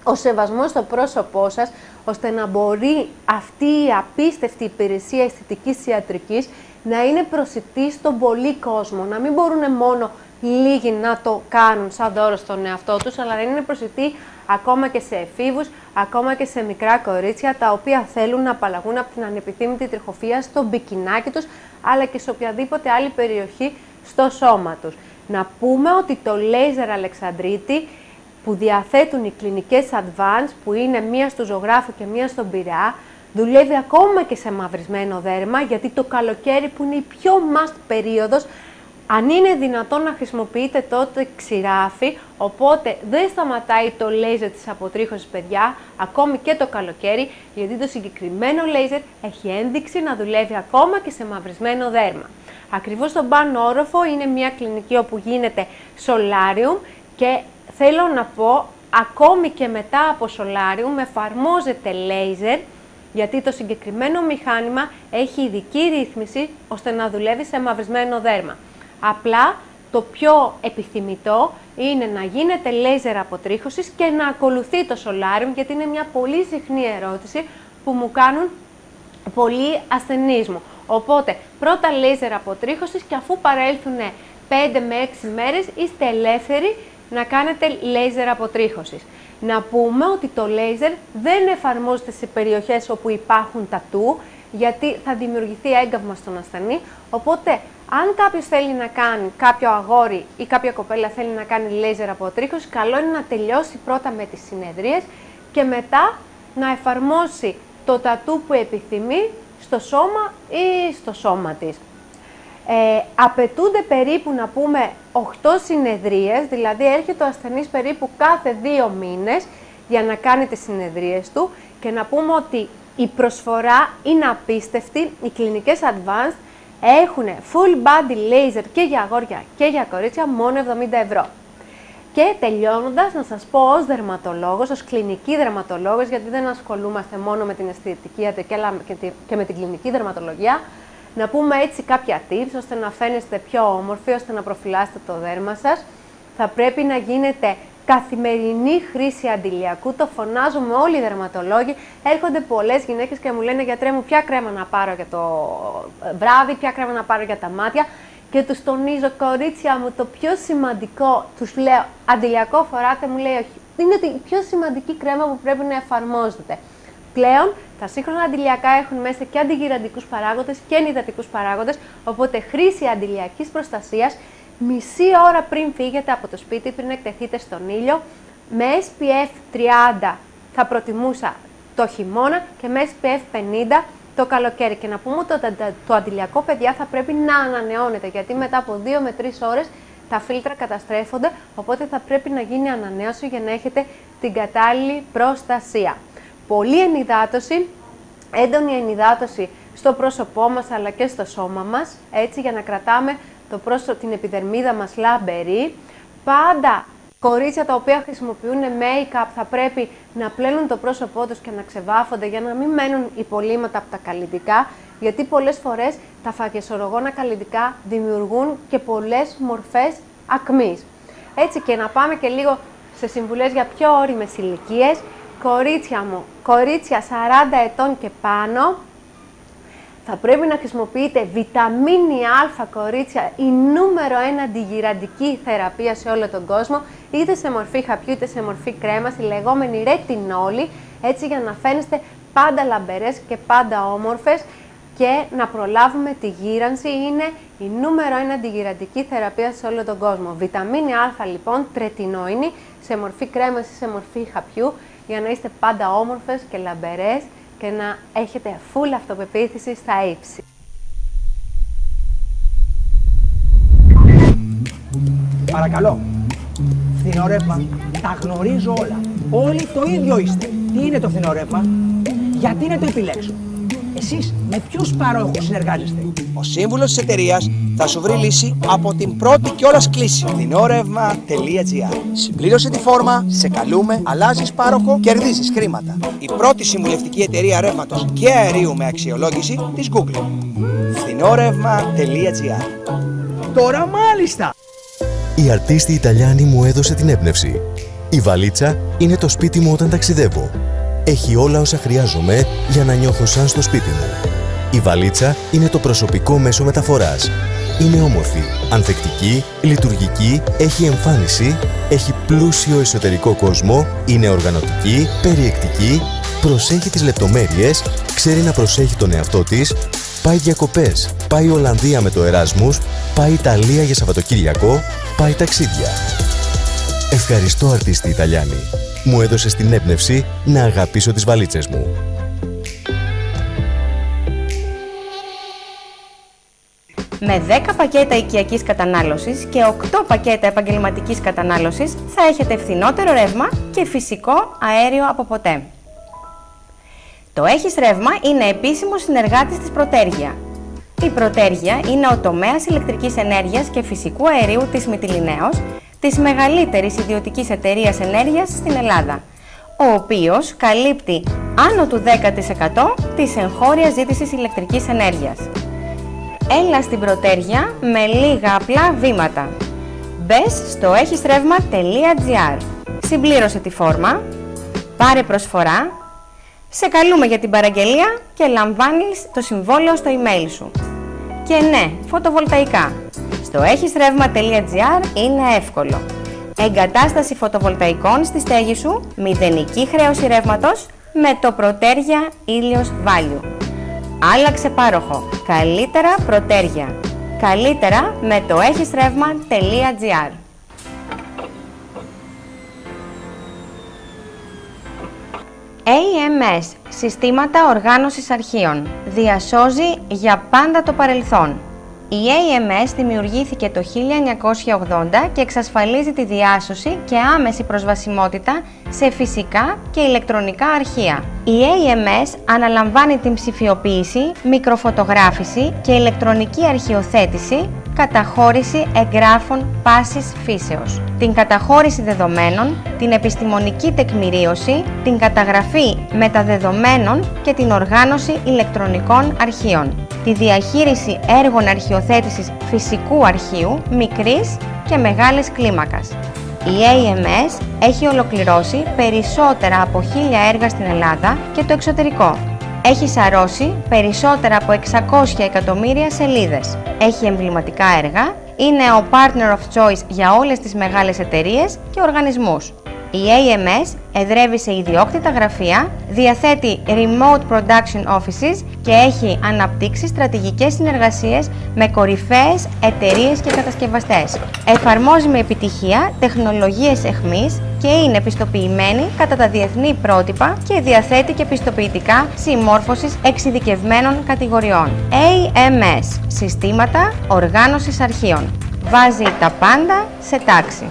ο σεβασμός στο πρόσωπό σας, ώστε να μπορεί αυτή η απίστευτη υπηρεσία αισθητικής ιατρικής να είναι προσιτή στον πολύ κόσμο. Να μην μπορούν μόνο λίγοι να το κάνουν σαν δώρο στον εαυτό τους, αλλά να είναι προσιτή ακόμα και σε εφήβους, ακόμα και σε μικρά κορίτσια, τα οποία θέλουν να απαλλαγούν από την ανεπιθύμητη τριχοφυΐα στο μπικινάκι τους, αλλά και σε οποιαδήποτε άλλη περιοχή στο σώμα τους. Να πούμε ότι το λέιζερ αλεξανδρίτη που διαθέτουν οι κλινικές Advance, που είναι μία στο Ζωγράφο και μία στον Πειραιά, δουλεύει ακόμα και σε μαυρισμένο δέρμα, γιατί το καλοκαίρι, που είναι η πιο must περίοδος, αν είναι δυνατόν να χρησιμοποιείτε τότε ξηράφι, οπότε δεν σταματάει το λέιζερ της αποτρίχωσης, παιδιά, ακόμη και το καλοκαίρι, γιατί το συγκεκριμένο λέιζερ έχει ένδειξη να δουλεύει ακόμα και σε μαυρισμένο δέρμα. Ακριβώς στον πάνω όροφο είναι μια κλινική όπου γίνεται solarium και θέλω να πω, ακόμη και μετά από solarium εφαρμόζεται λέιζερ, γιατί το συγκεκριμένο μηχάνημα έχει ειδική ρύθμιση ώστε να δουλεύει σε μαυρισμένο δέρμα. Απλά το πιο επιθυμητό είναι να γίνεται λέιζερ αποτρίχωσης και να ακολουθεί το solarium, γιατί είναι μια πολύ συχνή ερώτηση που μου κάνουν πολλοί ασθενείς μου. Οπότε, πρώτα λέιζερ αποτρίχωσης και αφού παρέλθουν 5 με 6 μέρες είστε ελεύθεροι να κάνετε λέιζερ αποτρίχωσης. Να πούμε ότι το λέιζερ δεν εφαρμόζεται σε περιοχές όπου υπάρχουν τατού, γιατί θα δημιουργηθεί έγκαυμα στον ασθενή, οπότε αν κάποιος θέλει να κάνει, κάποιο αγόρι ή κάποια κοπέλα θέλει να κάνει λέιζερ αποτρίχωση, καλό είναι να τελειώσει πρώτα με τις συνεδρίες και μετά να εφαρμόσει το τατού που επιθυμεί στο σώμα ή στο σώμα της. Απαιτούνται περίπου, να πούμε, 8 συνεδρίες, δηλαδή έρχεται ο ασθενής περίπου κάθε 2 μήνες για να κάνει τις συνεδρίες του, και να πούμε ότι η προσφορά είναι απίστευτη. Οι κλινικές Advanced έχουν full body laser και για αγόρια και για κορίτσια μόνο 70 ευρώ. Και τελειώνοντας, να σας πω ως δερματολόγος, ως κλινική δερματολόγος, γιατί δεν ασχολούμαστε μόνο με την αισθητική ιατρική αλλά και με την κλινική δερματολογία, να πούμε έτσι κάποια tips ώστε να φαίνεστε πιο όμορφοι, ώστε να προφυλάσσετε το δέρμα σας. Θα πρέπει να γίνεται καθημερινή χρήση αντιλιακού, το φωνάζουμε όλοι οι δερματολόγοι. Έρχονται πολλές γυναίκες και μου λένε, γιατρέ μου, ποια κρέμα να πάρω για το βράδυ, ποια κρέμα να πάρω για τα μάτια. Και τους τονίζω, κορίτσια μου, το πιο σημαντικό, τους λέω, αντιλιακό φοράτε, μου λέει όχι. Είναι η πιο σημαντική κρέμα που πρέπει να εφαρμόζεται. Πλέον, τα σύγχρονα αντιλιακά έχουν μέσα και αντιγυραντικούς παράγοντες και ενυδατικούς παράγοντες, οπότε χρήση αντιλιακής προστασίας μισή ώρα πριν φύγετε από το σπίτι, πριν εκτεθείτε στον ήλιο, με SPF 30 θα προτιμούσα το χειμώνα και με SPF 50 το καλοκαίρι. Και να πούμε ότι το αντιλιακό, παιδιά, θα πρέπει να ανανεώνεται, γιατί μετά από 2 με 3 ώρες τα φίλτρα καταστρέφονται, οπότε θα πρέπει να γίνει ανανέωση για να έχετε την κατάλληλη προστασία. Πολλή ενυδάτωση, έντονη ενυδάτωση στο πρόσωπό μας αλλά και στο σώμα μας, έτσι, για να κρατάμε την επιδερμίδα μας λαμπερή. Πάντα κορίτσια τα οποία χρησιμοποιούν make-up θα πρέπει να πλένουν το πρόσωπό τους και να ξεβάφονται για να μην μένουν υπολείμματα από τα καλλυντικά, γιατί πολλές φορές τα φακεσορρογόνα καλλυντικά δημιουργούν και πολλές μορφές ακμής. Έτσι, και να πάμε και λίγο σε συμβουλές για πιο όριμες ηλικίες. Κορίτσια μου, κορίτσια 40 ετών και πάνω, θα πρέπει να χρησιμοποιείτε βιταμίνη Α, κορίτσια, η νούμερο 1 αντιγυραντική θεραπεία σε όλο τον κόσμο, είτε σε μορφή χαπιού είτε σε μορφή κρέμας, η λεγόμενη ρετινόλη, έτσι, για να φαίνεστε πάντα λαμπερές και πάντα όμορφες. και να προλάβουμε τη γύρανση. Είναι η νούμερο 1 αντιγυραντική θεραπεία σε όλο τον κόσμο. Βιταμίνη Α λοιπόν, τρετινοίνη, σε μορφή κρέμας ή σε μορφή χαπιού, για να είστε πάντα όμορφες και λαμπερές και να έχετε full αυτοπεποίθηση στα ύψη. Παρακαλώ. Φθηνό ρεύμα. Τα γνωρίζω όλα. Όλοι το ίδιο είστε. Τι είναι το φθηνό ρεύμα? Γιατί να το επιλέξω? Εσείς με ποιους παρόχους συνεργάζεστε? Ο σύμβουλος της εταιρείας θα σου βρει λύση από την πρώτη κιόλας κλίση. Φθηνόρευμα.gr. Συμπλήρωσε τη φόρμα, σε καλούμε, αλλάζεις πάροχο, κερδίζεις χρήματα. Η πρώτη συμβουλευτική εταιρεία ρεύματος και αερίου με αξιολόγηση της Google. Φθηνόρευμα.gr. Τώρα μάλιστα! Η αρτίστη Ιταλιάνη μου έδωσε την έμπνευση. Η βαλίτσα είναι το σπίτι μου όταν ταξιδεύω. Έχει όλα όσα χρειάζομαι για να νιώθω σαν στο σπίτι μου. Η βαλίτσα είναι το προσωπικό μέσο μεταφοράς. Είναι όμορφη, ανθεκτική, λειτουργική, έχει εμφάνιση, έχει πλούσιο εσωτερικό κόσμο, είναι οργανωτική, περιεκτική, προσέχει τις λεπτομέρειες, ξέρει να προσέχει τον εαυτό της, πάει διακοπές, πάει Ολλανδία με το Εράσμους, πάει Ιταλία για Σαββατοκύριακο, πάει ταξίδια. Ευχαριστώ αρτίστη Ιταλιάνη. Μου έδωσες την έμπνευση να αγαπήσω τις βαλίτσες μου. Με 10 πακέτα οικιακής κατανάλωσης και 8 πακέτα επαγγελματικής κατανάλωσης θα έχετε φθηνότερο ρεύμα και φυσικό αέριο από ποτέ. Το Έχεις Ρεύμα είναι επίσημος συνεργάτης της Προτέργεια. Η Προτέργεια είναι ο τομέας ηλεκτρικής ενέργειας και φυσικού αερίου της Μυτιληναίος, της μεγαλύτερης ιδιωτικής εταιρείας ενέργειας στην Ελλάδα, ο οποίος καλύπτει άνω του 10% της εγχώριας ζήτησης ηλεκτρικής ενέργειας. Έλα στην Προτέργεια με λίγα απλά βήματα. Μπες στο echisrevma.gr. Συμπλήρωσε τη φόρμα, πάρε προσφορά, σε καλούμε για την παραγγελία και λαμβάνεις το συμβόλαιο στο email σου. Και ναι, φωτοβολταϊκά. Στο echisrevma.gr είναι εύκολο. Εγκατάσταση φωτοβολταϊκών στη στέγη σου, μηδενική χρέωση ρεύματος με το Προτέργεια Ήλιος Value. Άλλαξε πάροχο. Καλύτερα Προτέργεια. Καλύτερα με το echisrevma.gr. AMS, Συστήματα Οργάνωσης Αρχείων. Διασώζει για πάντα το παρελθόν. Η AMS δημιουργήθηκε το 1980 και εξασφαλίζει τη διάσωση και άμεση προσβασιμότητα σε φυσικά και ηλεκτρονικά αρχεία. Η AMS αναλαμβάνει την ψηφιοποίηση, μικροφωτογράφηση και ηλεκτρονική αρχιοθέτηση, καταχώρηση εγγράφων πάσης φύσεως, την καταχώρηση δεδομένων, την επιστημονική τεκμηρίωση, την καταγραφή μεταδεδομένων και την οργάνωση ηλεκτρονικών αρχείων, τη διαχείριση έργων αρχιοθέτησης φυσικού αρχείου μικρής και μεγάλης κλίμακας. Η AMS έχει ολοκληρώσει περισσότερα από 1000 έργα στην Ελλάδα και το εξωτερικό. Έχει σαρώσει περισσότερα από 600 εκατομμύρια σελίδες. Έχει εμβληματικά έργα, είναι ο partner of choice για όλες τις μεγάλες εταιρείες και οργανισμούς. Η AMS εδρεύει σε ιδιόκτητα γραφεία, διαθέτει remote production offices και έχει αναπτύξει στρατηγικές συνεργασίες με κορυφαίες εταιρείες και κατασκευαστές. Εφαρμόζει με επιτυχία τεχνολογίες εχμής και είναι πιστοποιημένη κατά τα διεθνή πρότυπα και διαθέτει και πιστοποιητικά συμμόρφωσης εξειδικευμένων κατηγοριών. AMS, Συστήματα Οργάνωσης Αρχείων. Βάζει τα πάντα σε τάξη.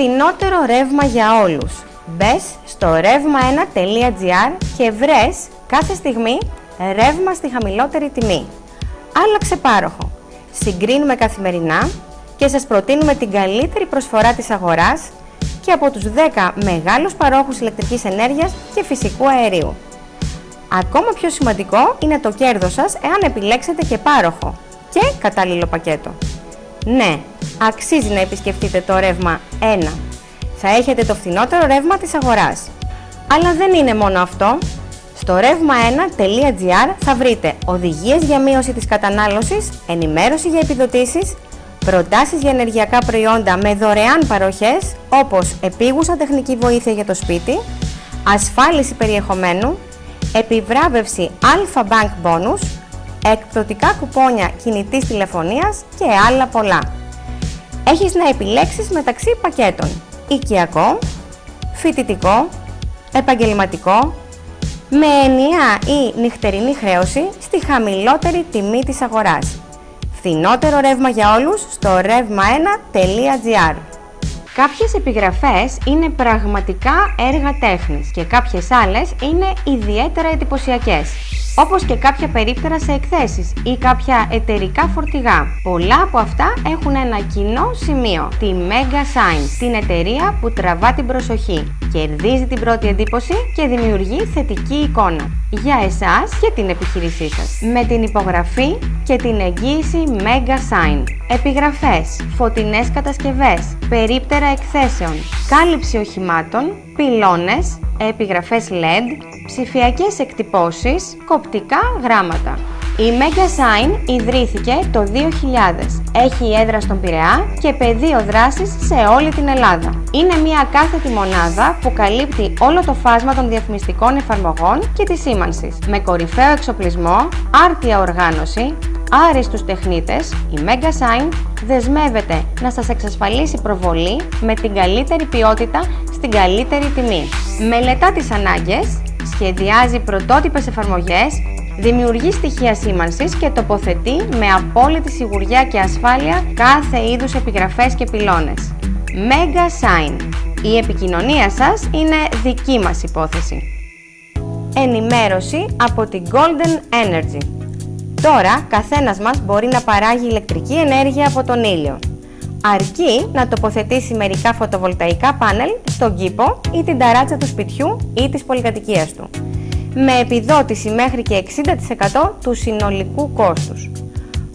Φθηνότερο ρεύμα για όλους. Μπες στο revma1.gr και βρες κάθε στιγμή ρεύμα στη χαμηλότερη τιμή. Άλλαξε πάροχο. Συγκρίνουμε καθημερινά και σας προτείνουμε την καλύτερη προσφορά της αγοράς και από τους 10 μεγάλους παρόχους ηλεκτρικής ενέργειας και φυσικού αερίου. Ακόμα πιο σημαντικό είναι το κέρδος σας εάν επιλέξετε και πάροχο και κατάλληλο πακέτο. Ναι, αξίζει να επισκεφτείτε το Ρεύμα 1. Θα έχετε το φθηνότερο ρεύμα της αγοράς. Αλλά δεν είναι μόνο αυτό. Στο revma1.gr θα βρείτε οδηγίες για μείωση της κατανάλωσης, ενημέρωση για επιδοτήσεις, προτάσεις για ενεργειακά προϊόντα με δωρεάν παροχές, όπως επίγουσα τεχνική βοήθεια για το σπίτι, ασφάλιση περιεχομένου, επιβράβευση Alpha Bank Bonus, εκπτωτικά κουπόνια κινητής τηλεφωνίας και άλλα πολλά. Έχεις να επιλέξεις μεταξύ πακέτων οικιακό, φοιτητικό, επαγγελματικό, με ενιαία ή νυχτερινή χρέωση στη χαμηλότερη τιμή της αγοράς. Φθηνότερο ρεύμα για όλους στο revma1.gr. Κάποιες επιγραφές είναι πραγματικά έργα τέχνης και κάποιες άλλες είναι ιδιαίτερα εντυπωσιακές, όπως και κάποια περίπτερα σε εκθέσεις ή κάποια εταιρικά φορτηγά. Πολλά από αυτά έχουν ένα κοινό σημείο, τη Mega Sign, την εταιρεία που τραβά την προσοχή, κερδίζει την πρώτη εντύπωση και δημιουργεί θετική εικόνα για εσάς και την επιχείρησή σας, με την υπογραφή και την εγγύηση Mega Sign. Επιγραφές, φωτεινές κατασκευές, περίπτερα εκθέσεων, κάλυψη οχημάτων, πυλώνες, επιγραφές LED, ψηφιακές εκτυπώσεις, κοπτικά γράμματα. Η Mega Sign ιδρύθηκε το 2000, έχει έδρα στον Πειραιά και πεδίο δράσης σε όλη την Ελλάδα. Είναι μια κάθετη μονάδα που καλύπτει όλο το φάσμα των διαφημιστικών εφαρμογών και της σήμανσης. Με κορυφαίο εξοπλισμό, άρτια οργάνωση, άριστους τεχνίτες, η Mega Sign δεσμεύεται να σας εξασφαλίσει προβολή με την καλύτερη ποιότητα στην καλύτερη τιμή. Μελετά τις ανάγκες, σχεδιάζει πρωτότυπες εφαρμογές, δημιουργεί στοιχεία σήμανσης και τοποθετεί με απόλυτη σιγουριά και ασφάλεια κάθε είδους επιγραφές και πυλώνες. Mega Sign. Η επικοινωνία σας είναι δική μας υπόθεση. Ενημέρωση από την Golden Energy. Τώρα, καθένας μας μπορεί να παράγει ηλεκτρική ενέργεια από τον ήλιο. Αρκεί να τοποθετήσει μερικά φωτοβολταϊκά πάνελ στον κήπο ή την ταράτσα του σπιτιού ή της πολυκατοικίας του, με επιδότηση μέχρι και 60% του συνολικού κόστους.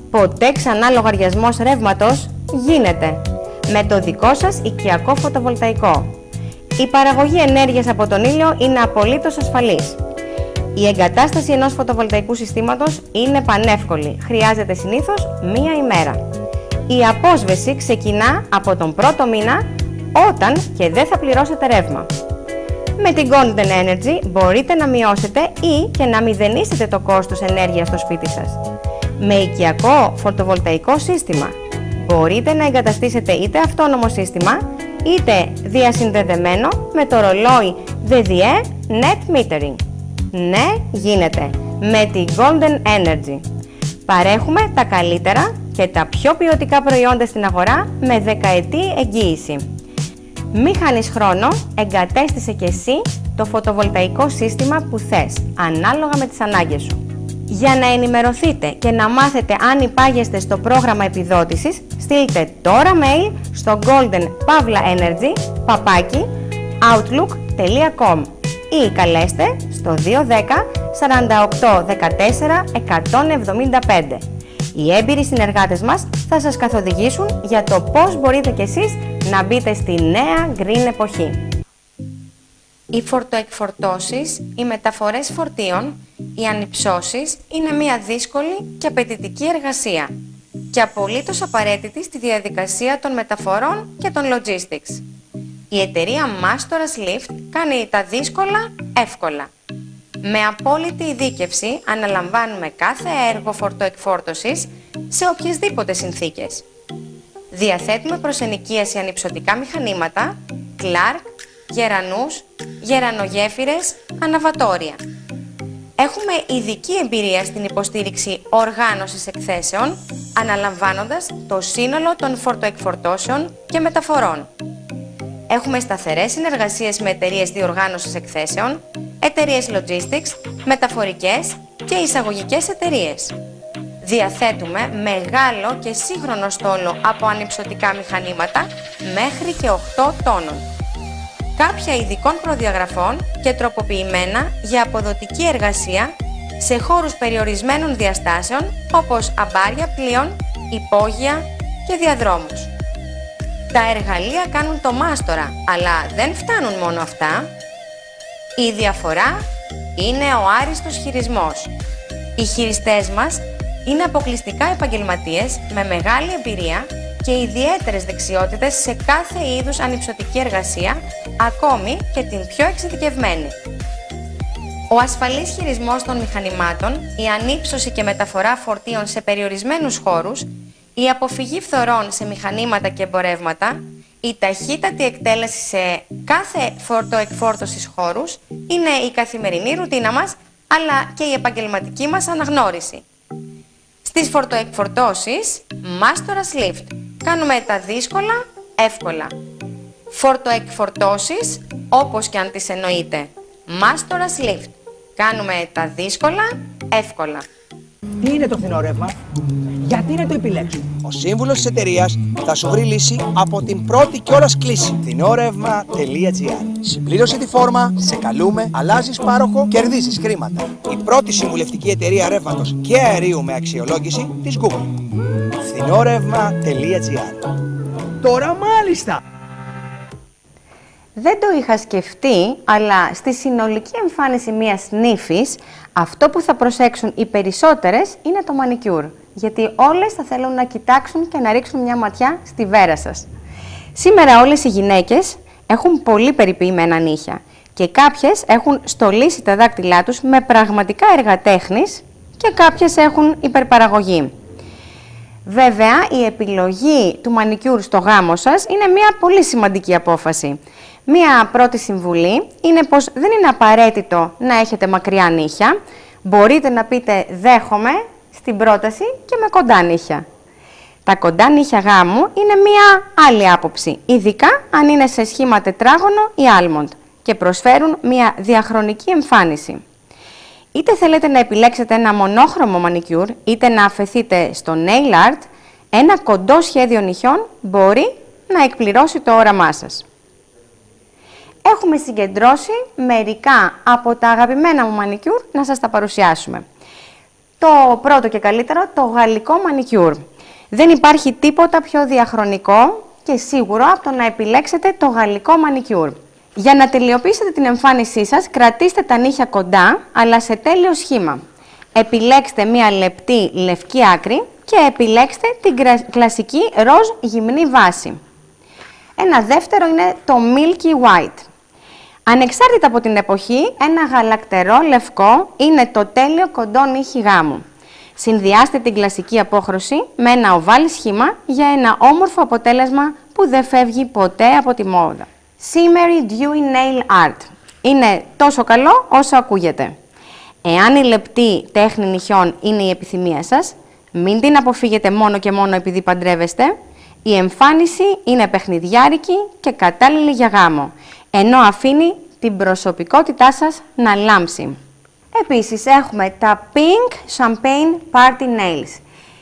Ποτέ ξανά λογαριασμός ρεύματος γίνεται με το δικό σας οικιακό φωτοβολταϊκό. Η παραγωγή ενέργειας από τον ήλιο είναι απολύτως ασφαλής. Η εγκατάσταση ενός φωτοβολταϊκού συστήματος είναι πανεύκολη, χρειάζεται συνήθως μία ημέρα. Η απόσβεση ξεκινά από τον πρώτο μήνα, όταν και δεν θα πληρώσετε ρεύμα. Με την Golden Energy μπορείτε να μειώσετε ή και να μηδενίσετε το κόστος ενέργειας στο σπίτι σας. Με οικιακό φωτοβολταϊκό σύστημα μπορείτε να εγκαταστήσετε είτε αυτόνομο σύστημα, είτε διασυνδεδεμένο με το ρολόι DDE Net Metering. Ναι, γίνεται με την Golden Energy. Παρέχουμε τα καλύτερα και τα πιο ποιοτικά προϊόντα στην αγορά με δεκαετή εγγύηση. Μη χάνεις χρόνο, εγκατέστησε και εσύ το φωτοβολταϊκό σύστημα που θες, ανάλογα με τις ανάγκες σου. Για να ενημερωθείτε και να μάθετε αν υπάγεστε στο πρόγραμμα επιδότησης, στείλτε τώρα mail στο golden-energy@outlook.com ή καλέστε στο 210 48 14 175. Οι έμπειροι συνεργάτες μας θα σας καθοδηγήσουν για το πώς μπορείτε κι εσείς να μπείτε στη νέα green εποχή. Οι φορτοεκφορτώσεις, οι μεταφορές φορτίων, οι ανυψώσεις είναι μια δύσκολη και απαιτητική εργασία και απολύτως απαραίτητη στη διαδικασία των μεταφορών και των logistics. Η εταιρεία Mastoras Lift κάνει τα δύσκολα εύκολα. Με απόλυτη ειδίκευση αναλαμβάνουμε κάθε έργο φορτοεκφόρτωσης σε οποιασδήποτε συνθήκες. Διαθέτουμε προς ενοικίαση ανυψωτικά μηχανήματα, Clark, γερανούς, γερανογέφυρες, αναβατόρια. Έχουμε ειδική εμπειρία στην υποστήριξη οργάνωσης εκθέσεων, αναλαμβάνοντας το σύνολο των φορτοεκφορτώσεων και μεταφορών. Έχουμε σταθερές συνεργασίες με εταιρείες διοργάνωσης εκθέσεων, εταιρείες logistics, μεταφορικές και εισαγωγικές εταιρείες. Διαθέτουμε μεγάλο και σύγχρονο στόλο από ανυψωτικά μηχανήματα μέχρι και 8 τόνων. Κάποια ειδικών προδιαγραφών και τροποποιημένα για αποδοτική εργασία σε χώρους περιορισμένων διαστάσεων όπως αμπάρια πλοίων, υπόγεια και διαδρόμους. Τα εργαλεία κάνουν το μάστορα, αλλά δεν φτάνουν μόνο αυτά. Η διαφορά είναι ο άριστος χειρισμός. Οι χειριστές μας είναι αποκλειστικά επαγγελματίες με μεγάλη εμπειρία και ιδιαίτερες δεξιότητες σε κάθε είδους ανυψωτική εργασία, ακόμη και την πιο εξειδικευμένη. Ο ασφαλής χειρισμός των μηχανημάτων, η ανύψωση και μεταφορά φορτίων σε περιορισμένους χώρους, η αποφυγή φθορών σε μηχανήματα και εμπορεύματα, η ταχύτατη εκτέλεση σε κάθε φορτοεκφόρτωσης χώρους είναι η καθημερινή ρουτίνα μας, αλλά και η επαγγελματική μας αναγνώριση. Στις φορτοεκφορτώσεις, μάστορας lift. Κάνουμε τα δύσκολα εύκολα. Φορτοεκφορτώσεις, όπως και αν τις εννοείτε. Μάστορας lift. Κάνουμε τα δύσκολα εύκολα. Τι είναι το φθηνό ρεύμα, γιατί να το επιλέξω? Ο σύμβουλος της εταιρείας θα σου βρει λύση από την πρώτη κιόλας κλίση. Φθηνόρευμα.gr. Συμπλήρωσε τη φόρμα, σε καλούμε, αλλάζεις πάροχο, κερδίζεις χρήματα. Η πρώτη συμβουλευτική εταιρεία ρεύματος και αερίου με αξιολόγηση της Google. Φθηνόρευμα.gr. Τώρα μάλιστα! Δεν το είχα σκεφτεί, αλλά στη συνολική εμφάνιση μιας νύφης, αυτό που θα προσέξουν οι περισσότερες είναι το μανικιούρ. Γιατί όλες θα θέλουν να κοιτάξουν και να ρίξουν μια ματιά στη βέρα σας. Σήμερα όλες οι γυναίκες έχουν πολύ περιποιημένα νύχια και κάποιες έχουν στολίσει τα δάκτυλά τους με πραγματικά έργα τέχνης και κάποιες έχουν υπερπαραγωγή. Βέβαια, η επιλογή του μανικιούρ στο γάμο σας είναι μια πολύ σημαντική απόφαση. Μία πρώτη συμβουλή είναι πως δεν είναι απαραίτητο να έχετε μακριά νύχια. Μπορείτε να πείτε «δέχομαι» στην πρόταση και με κοντά νύχια. Τα κοντά νύχια γάμου είναι μία άλλη άποψη, ειδικά αν είναι σε σχήμα τετράγωνο ή άλμοντ και προσφέρουν μία διαχρονική εμφάνιση. Είτε θέλετε να επιλέξετε ένα μονόχρωμο μανικιούρ, είτε να αφαιθείτε στο nail art, ένα κοντό σχέδιο νυχιών μπορεί να εκπληρώσει το όραμά σας. Έχουμε συγκεντρώσει μερικά από τα αγαπημένα μου μανικιούρ να σας τα παρουσιάσουμε. Το πρώτο και καλύτερο, το γαλλικό μανικιούρ. Δεν υπάρχει τίποτα πιο διαχρονικό και σίγουρο από το να επιλέξετε το γαλλικό μανικιούρ. Για να τελειοποιήσετε την εμφάνισή σας, κρατήστε τα νύχια κοντά, αλλά σε τέλειο σχήμα. Επιλέξτε μία λεπτή λευκή άκρη και επιλέξτε την κλασική ροζ γυμνή βάση. Ένα δεύτερο είναι το Milky White. Ανεξάρτητα από την εποχή, ένα γαλακτερό λευκό είναι το τέλειο κοντό νύχι γάμου. Συνδυάστε την κλασική απόχρωση με ένα οβάλι σχήμα για ένα όμορφο αποτέλεσμα που δεν φεύγει ποτέ από τη μόδα. Shimmery Dewy Nail Art. Είναι τόσο καλό όσο ακούγεται. Εάν η λεπτή τέχνη νυχιών είναι η επιθυμία σας, μην την αποφύγετε μόνο και μόνο επειδή παντρεύεστε. Η εμφάνιση είναι παιχνιδιάρικη και κατάλληλη για γάμο, ενώ αφήνει την προσωπικότητά σας να λάμψει. Επίσης έχουμε τα Pink Champagne Party Nails.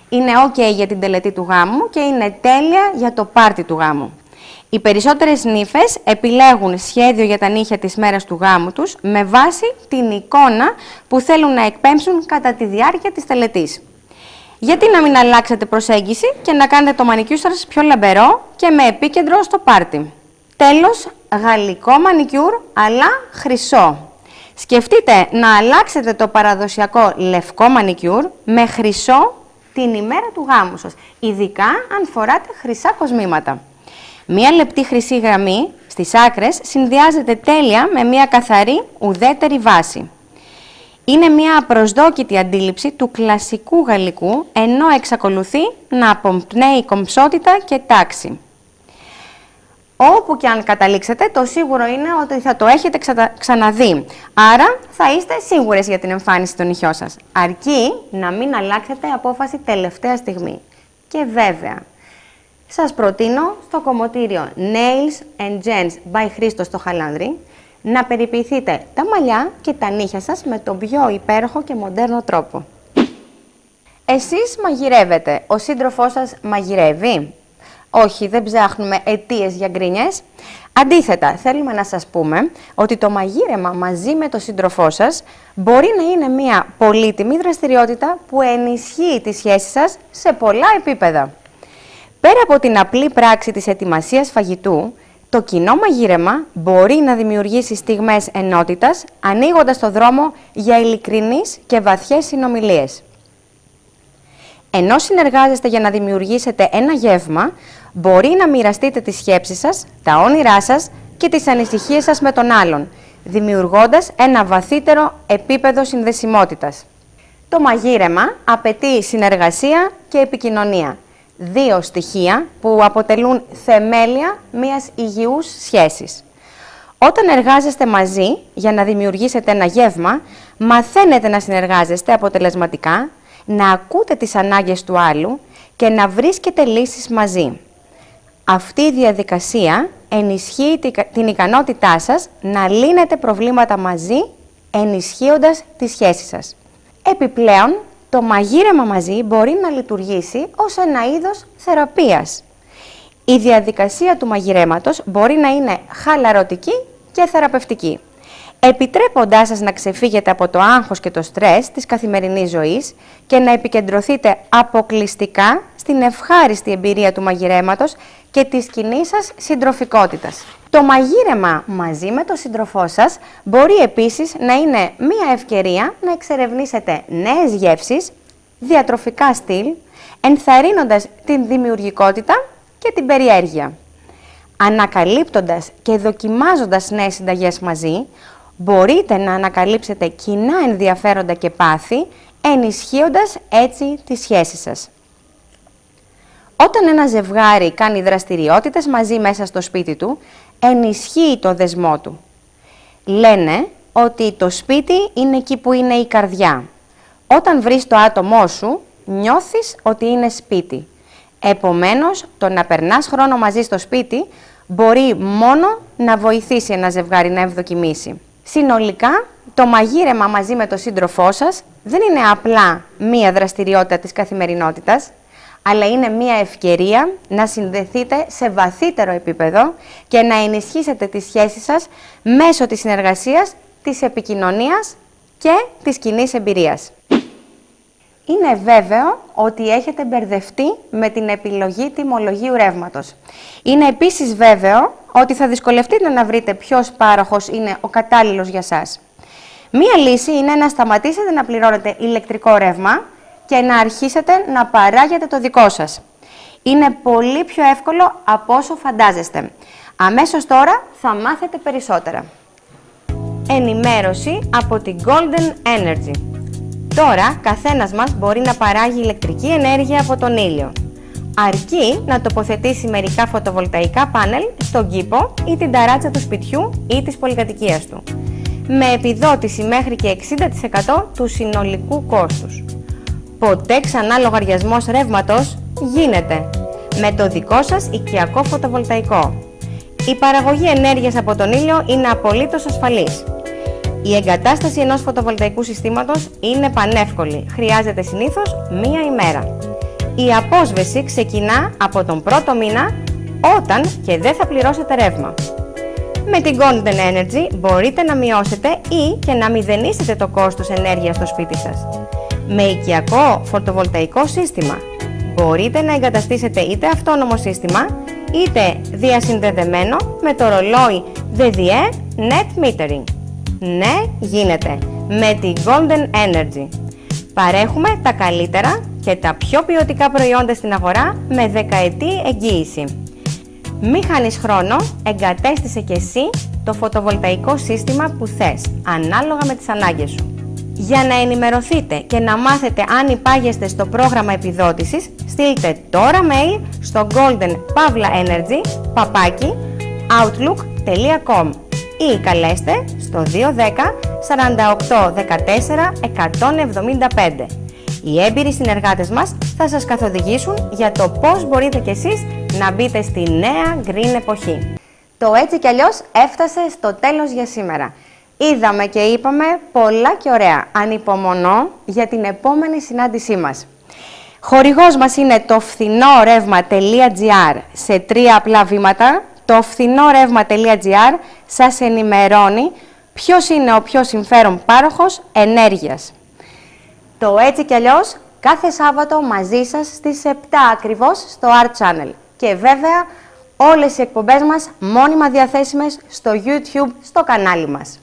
Είναι ok για την τελετή του γάμου και είναι τέλεια για το πάρτι του γάμου. Οι περισσότερες νύφες επιλέγουν σχέδιο για τα νύχια της μέρας του γάμου τους με βάση την εικόνα που θέλουν να εκπέμψουν κατά τη διάρκεια της τελετής. Γιατί να μην αλλάξετε προσέγγιση και να κάνετε το μανικιούρ σας πιο λαμπερό και με επίκεντρο στο πάρτι. Τέλος, γαλλικό μανικιούρ αλλά χρυσό. Σκεφτείτε να αλλάξετε το παραδοσιακό λευκό μανικιούρ με χρυσό την ημέρα του γάμου σας, ειδικά αν φοράτε χρυσά κοσμήματα. Μία λεπτή χρυσή γραμμή στις άκρες συνδυάζεται τέλεια με μία καθαρή ουδέτερη βάση. Είναι μία απροσδόκητη αντίληψη του κλασικού γαλλικού, ενώ εξακολουθεί να απομπνέει κομψότητα και τάξη. Όπου και αν καταλήξετε, το σίγουρο είναι ότι θα το έχετε ξαναδεί. Άρα θα είστε σίγουρες για την εμφάνιση των νυχιών σας. Αρκεί να μην αλλάξετε απόφαση τελευταία στιγμή. Και βέβαια, σας προτείνω στο κομμωτήριο Nails and Gens by Χρήστο στο Χαλάνδρι να περιποιηθείτε τα μαλλιά και τα νύχια σας με τον πιο υπέροχο και μοντέρνο τρόπο. Εσείς μαγειρεύετε, ο σύντροφός σας μαγειρεύει? Όχι, δεν ψάχνουμε αιτίες για γκρίνιες. Αντίθετα, θέλουμε να σας πούμε ότι το μαγείρεμα μαζί με τον σύντροφό σας μπορεί να είναι μια πολύτιμη δραστηριότητα που ενισχύει τη σχέση σας σε πολλά επίπεδα. Πέρα από την απλή πράξη της ετοιμασίας φαγητού, το κοινό μαγείρεμα μπορεί να δημιουργήσει στιγμές ενότητας, ανοίγοντας το δρόμο για ειλικρινείς και βαθιές συνομιλίες. Ενώ συνεργάζεστε για να δημιουργήσετε ένα γεύμα, μπορεί να μοιραστείτε τις σκέψεις σας, τα όνειρά σας και τις ανησυχίες σας με τον άλλον, δημιουργώντας ένα βαθύτερο επίπεδο συνδεσιμότητας. Το μαγείρεμα απαιτεί συνεργασία και επικοινωνία, δύο στοιχεία που αποτελούν θεμέλια μιας υγιούς σχέσης. Όταν εργάζεστε μαζί για να δημιουργήσετε ένα γεύμα, μαθαίνετε να συνεργάζεστε αποτελεσματικά, να ακούτε τις ανάγκες του άλλου και να βρίσκετε λύσεις μαζί. Αυτή η διαδικασία ενισχύει την ικανότητά σας να λύνετε προβλήματα μαζί, ενισχύοντας τη σχέση σας. Επιπλέον, το μαγείρεμα μαζί μπορεί να λειτουργήσει ως ένα είδος θεραπείας. Η διαδικασία του μαγειρέματος μπορεί να είναι χαλαρωτική και θεραπευτική, επιτρέποντάς σας να ξεφύγετε από το άγχος και το στρες της καθημερινής ζωής και να επικεντρωθείτε αποκλειστικά στην ευχάριστη εμπειρία του μαγειρέματος και της κοινής σας συντροφικότητας. Το μαγείρεμα μαζί με τον σύντροφό σας μπορεί επίσης να είναι μία ευκαιρία να εξερευνήσετε νέες γεύσεις, διατροφικά στυλ, ενθαρρύνοντας την δημιουργικότητα και την περιέργεια. Ανακαλύπτοντας και δοκιμάζοντας νέες συνταγές μαζί, μπορείτε να ανακαλύψετε κοινά ενδιαφέροντα και πάθη, ενισχύοντας έτσι τη σχέση σας. Όταν ένα ζευγάρι κάνει δραστηριότητες μαζί μέσα στο σπίτι του, ενισχύει το δεσμό του. Λένε ότι το σπίτι είναι εκεί που είναι η καρδιά. Όταν βρεις το άτομό σου, νιώθεις ότι είναι σπίτι. Επομένως, το να περνάς χρόνο μαζί στο σπίτι μπορεί μόνο να βοηθήσει ένα ζευγάρι να ευδοκιμήσει. Συνολικά, το μαγείρεμα μαζί με τον σύντροφό σας δεν είναι απλά μία δραστηριότητα της καθημερινότητας, αλλά είναι μία ευκαιρία να συνδεθείτε σε βαθύτερο επίπεδο και να ενισχύσετε τη σχέση σας μέσω της συνεργασίας, της επικοινωνίας και της κοινής εμπειρίας. Είναι βέβαιο ότι έχετε μπερδευτεί με την επιλογή τιμολογίου ρεύματος. Είναι επίσης βέβαιο ότι θα δυσκολευτείτε να βρείτε ποιος πάροχος είναι ο κατάλληλος για σας. Μία λύση είναι να σταματήσετε να πληρώνετε ηλεκτρικό ρεύμα και να αρχίσετε να παράγετε το δικό σας. Είναι πολύ πιο εύκολο από όσο φαντάζεστε. Αμέσως τώρα θα μάθετε περισσότερα. Ενημέρωση από την Golden Energy. Τώρα, καθένας μας μπορεί να παράγει ηλεκτρική ενέργεια από τον ήλιο. Αρκεί να τοποθετήσει μερικά φωτοβολταϊκά πάνελ στον κήπο ή την ταράτσα του σπιτιού ή της πολυκατοικίας του, με επιδότηση μέχρι και 60% του συνολικού κόστους. Ποτέ ξανά λογαριασμός ρεύματος γίνεται με το δικό σας οικιακό φωτοβολταϊκό. Η παραγωγή ενέργειας από τον ήλιο είναι απολύτως ασφαλής. Η εγκατάσταση ενός φωτοβολταϊκού συστήματος είναι πανεύκολη. Χρειάζεται συνήθως μία ημέρα. Η απόσβεση ξεκινά από τον πρώτο μήνα, όταν και δεν θα πληρώσετε ρεύμα. Με την Golden Energy μπορείτε να μειώσετε ή και να μηδενίσετε το κόστος ενέργειας στο σπίτι σας. Με οικιακό φωτοβολταϊκό σύστημα μπορείτε να εγκαταστήσετε είτε αυτόνομο σύστημα, είτε διασυνδεδεμένο με το ρολόι DDE Net Metering. Ναι, γίνεται με τη Golden Energy. Παρέχουμε τα καλύτερα και τα πιο ποιοτικά προϊόντα στην αγορά με δεκαετή εγγύηση. Μη χάνεις χρόνο, εγκατέστησε και εσύ το φωτοβολταϊκό σύστημα που θες, ανάλογα με τις ανάγκες σου. Για να ενημερωθείτε και να μάθετε αν υπάγεστε στο πρόγραμμα επιδότησης, στείλτε τώρα mail στο golden-energy@outlook.com ή καλέστε στο 210 48 14 175. Οι έμπειροι συνεργάτες μας θα σας καθοδηγήσουν για το πώς μπορείτε κι εσείς να μπείτε στη νέα green εποχή. Το έτσι κι αλλιώς έφτασε στο τέλος για σήμερα. Είδαμε και είπαμε πολλά και ωραία. Ανυπομονώ για την επόμενη συνάντησή μας. Χορηγός μας είναι το φθηνόρευμα.gr. Σε 3 απλά βήματα, το φθηνόρευμα.gr σας ενημερώνει ποιος είναι ο πιο συμφέρον πάροχος ενέργειας. Το έτσι κι αλλιώς κάθε Σάββατο μαζί σας στις 7 ακριβώς στο Art Channel. Και βέβαια όλες οι εκπομπές μας μόνιμα διαθέσιμες στο YouTube στο κανάλι μας.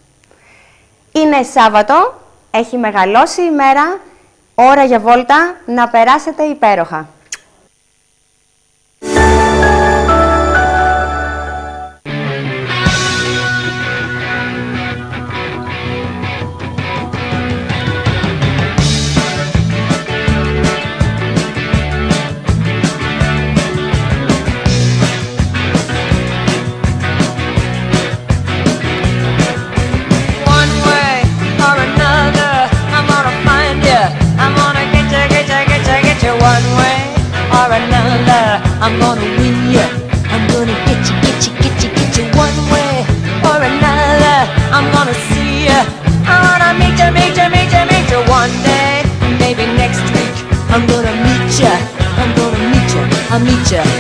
Είναι Σάββατο, έχει μεγαλώσει η μέρα, ώρα για βόλτα, να περάσετε υπέροχα. I'm gonna win you. I'm gonna get you, get you, get you, get you one way or another. I'm gonna see you. I wanna meet you, meet you, meet you, meet you one day, maybe next week. I'm gonna meet you. I'm gonna meet you. I'll meet you.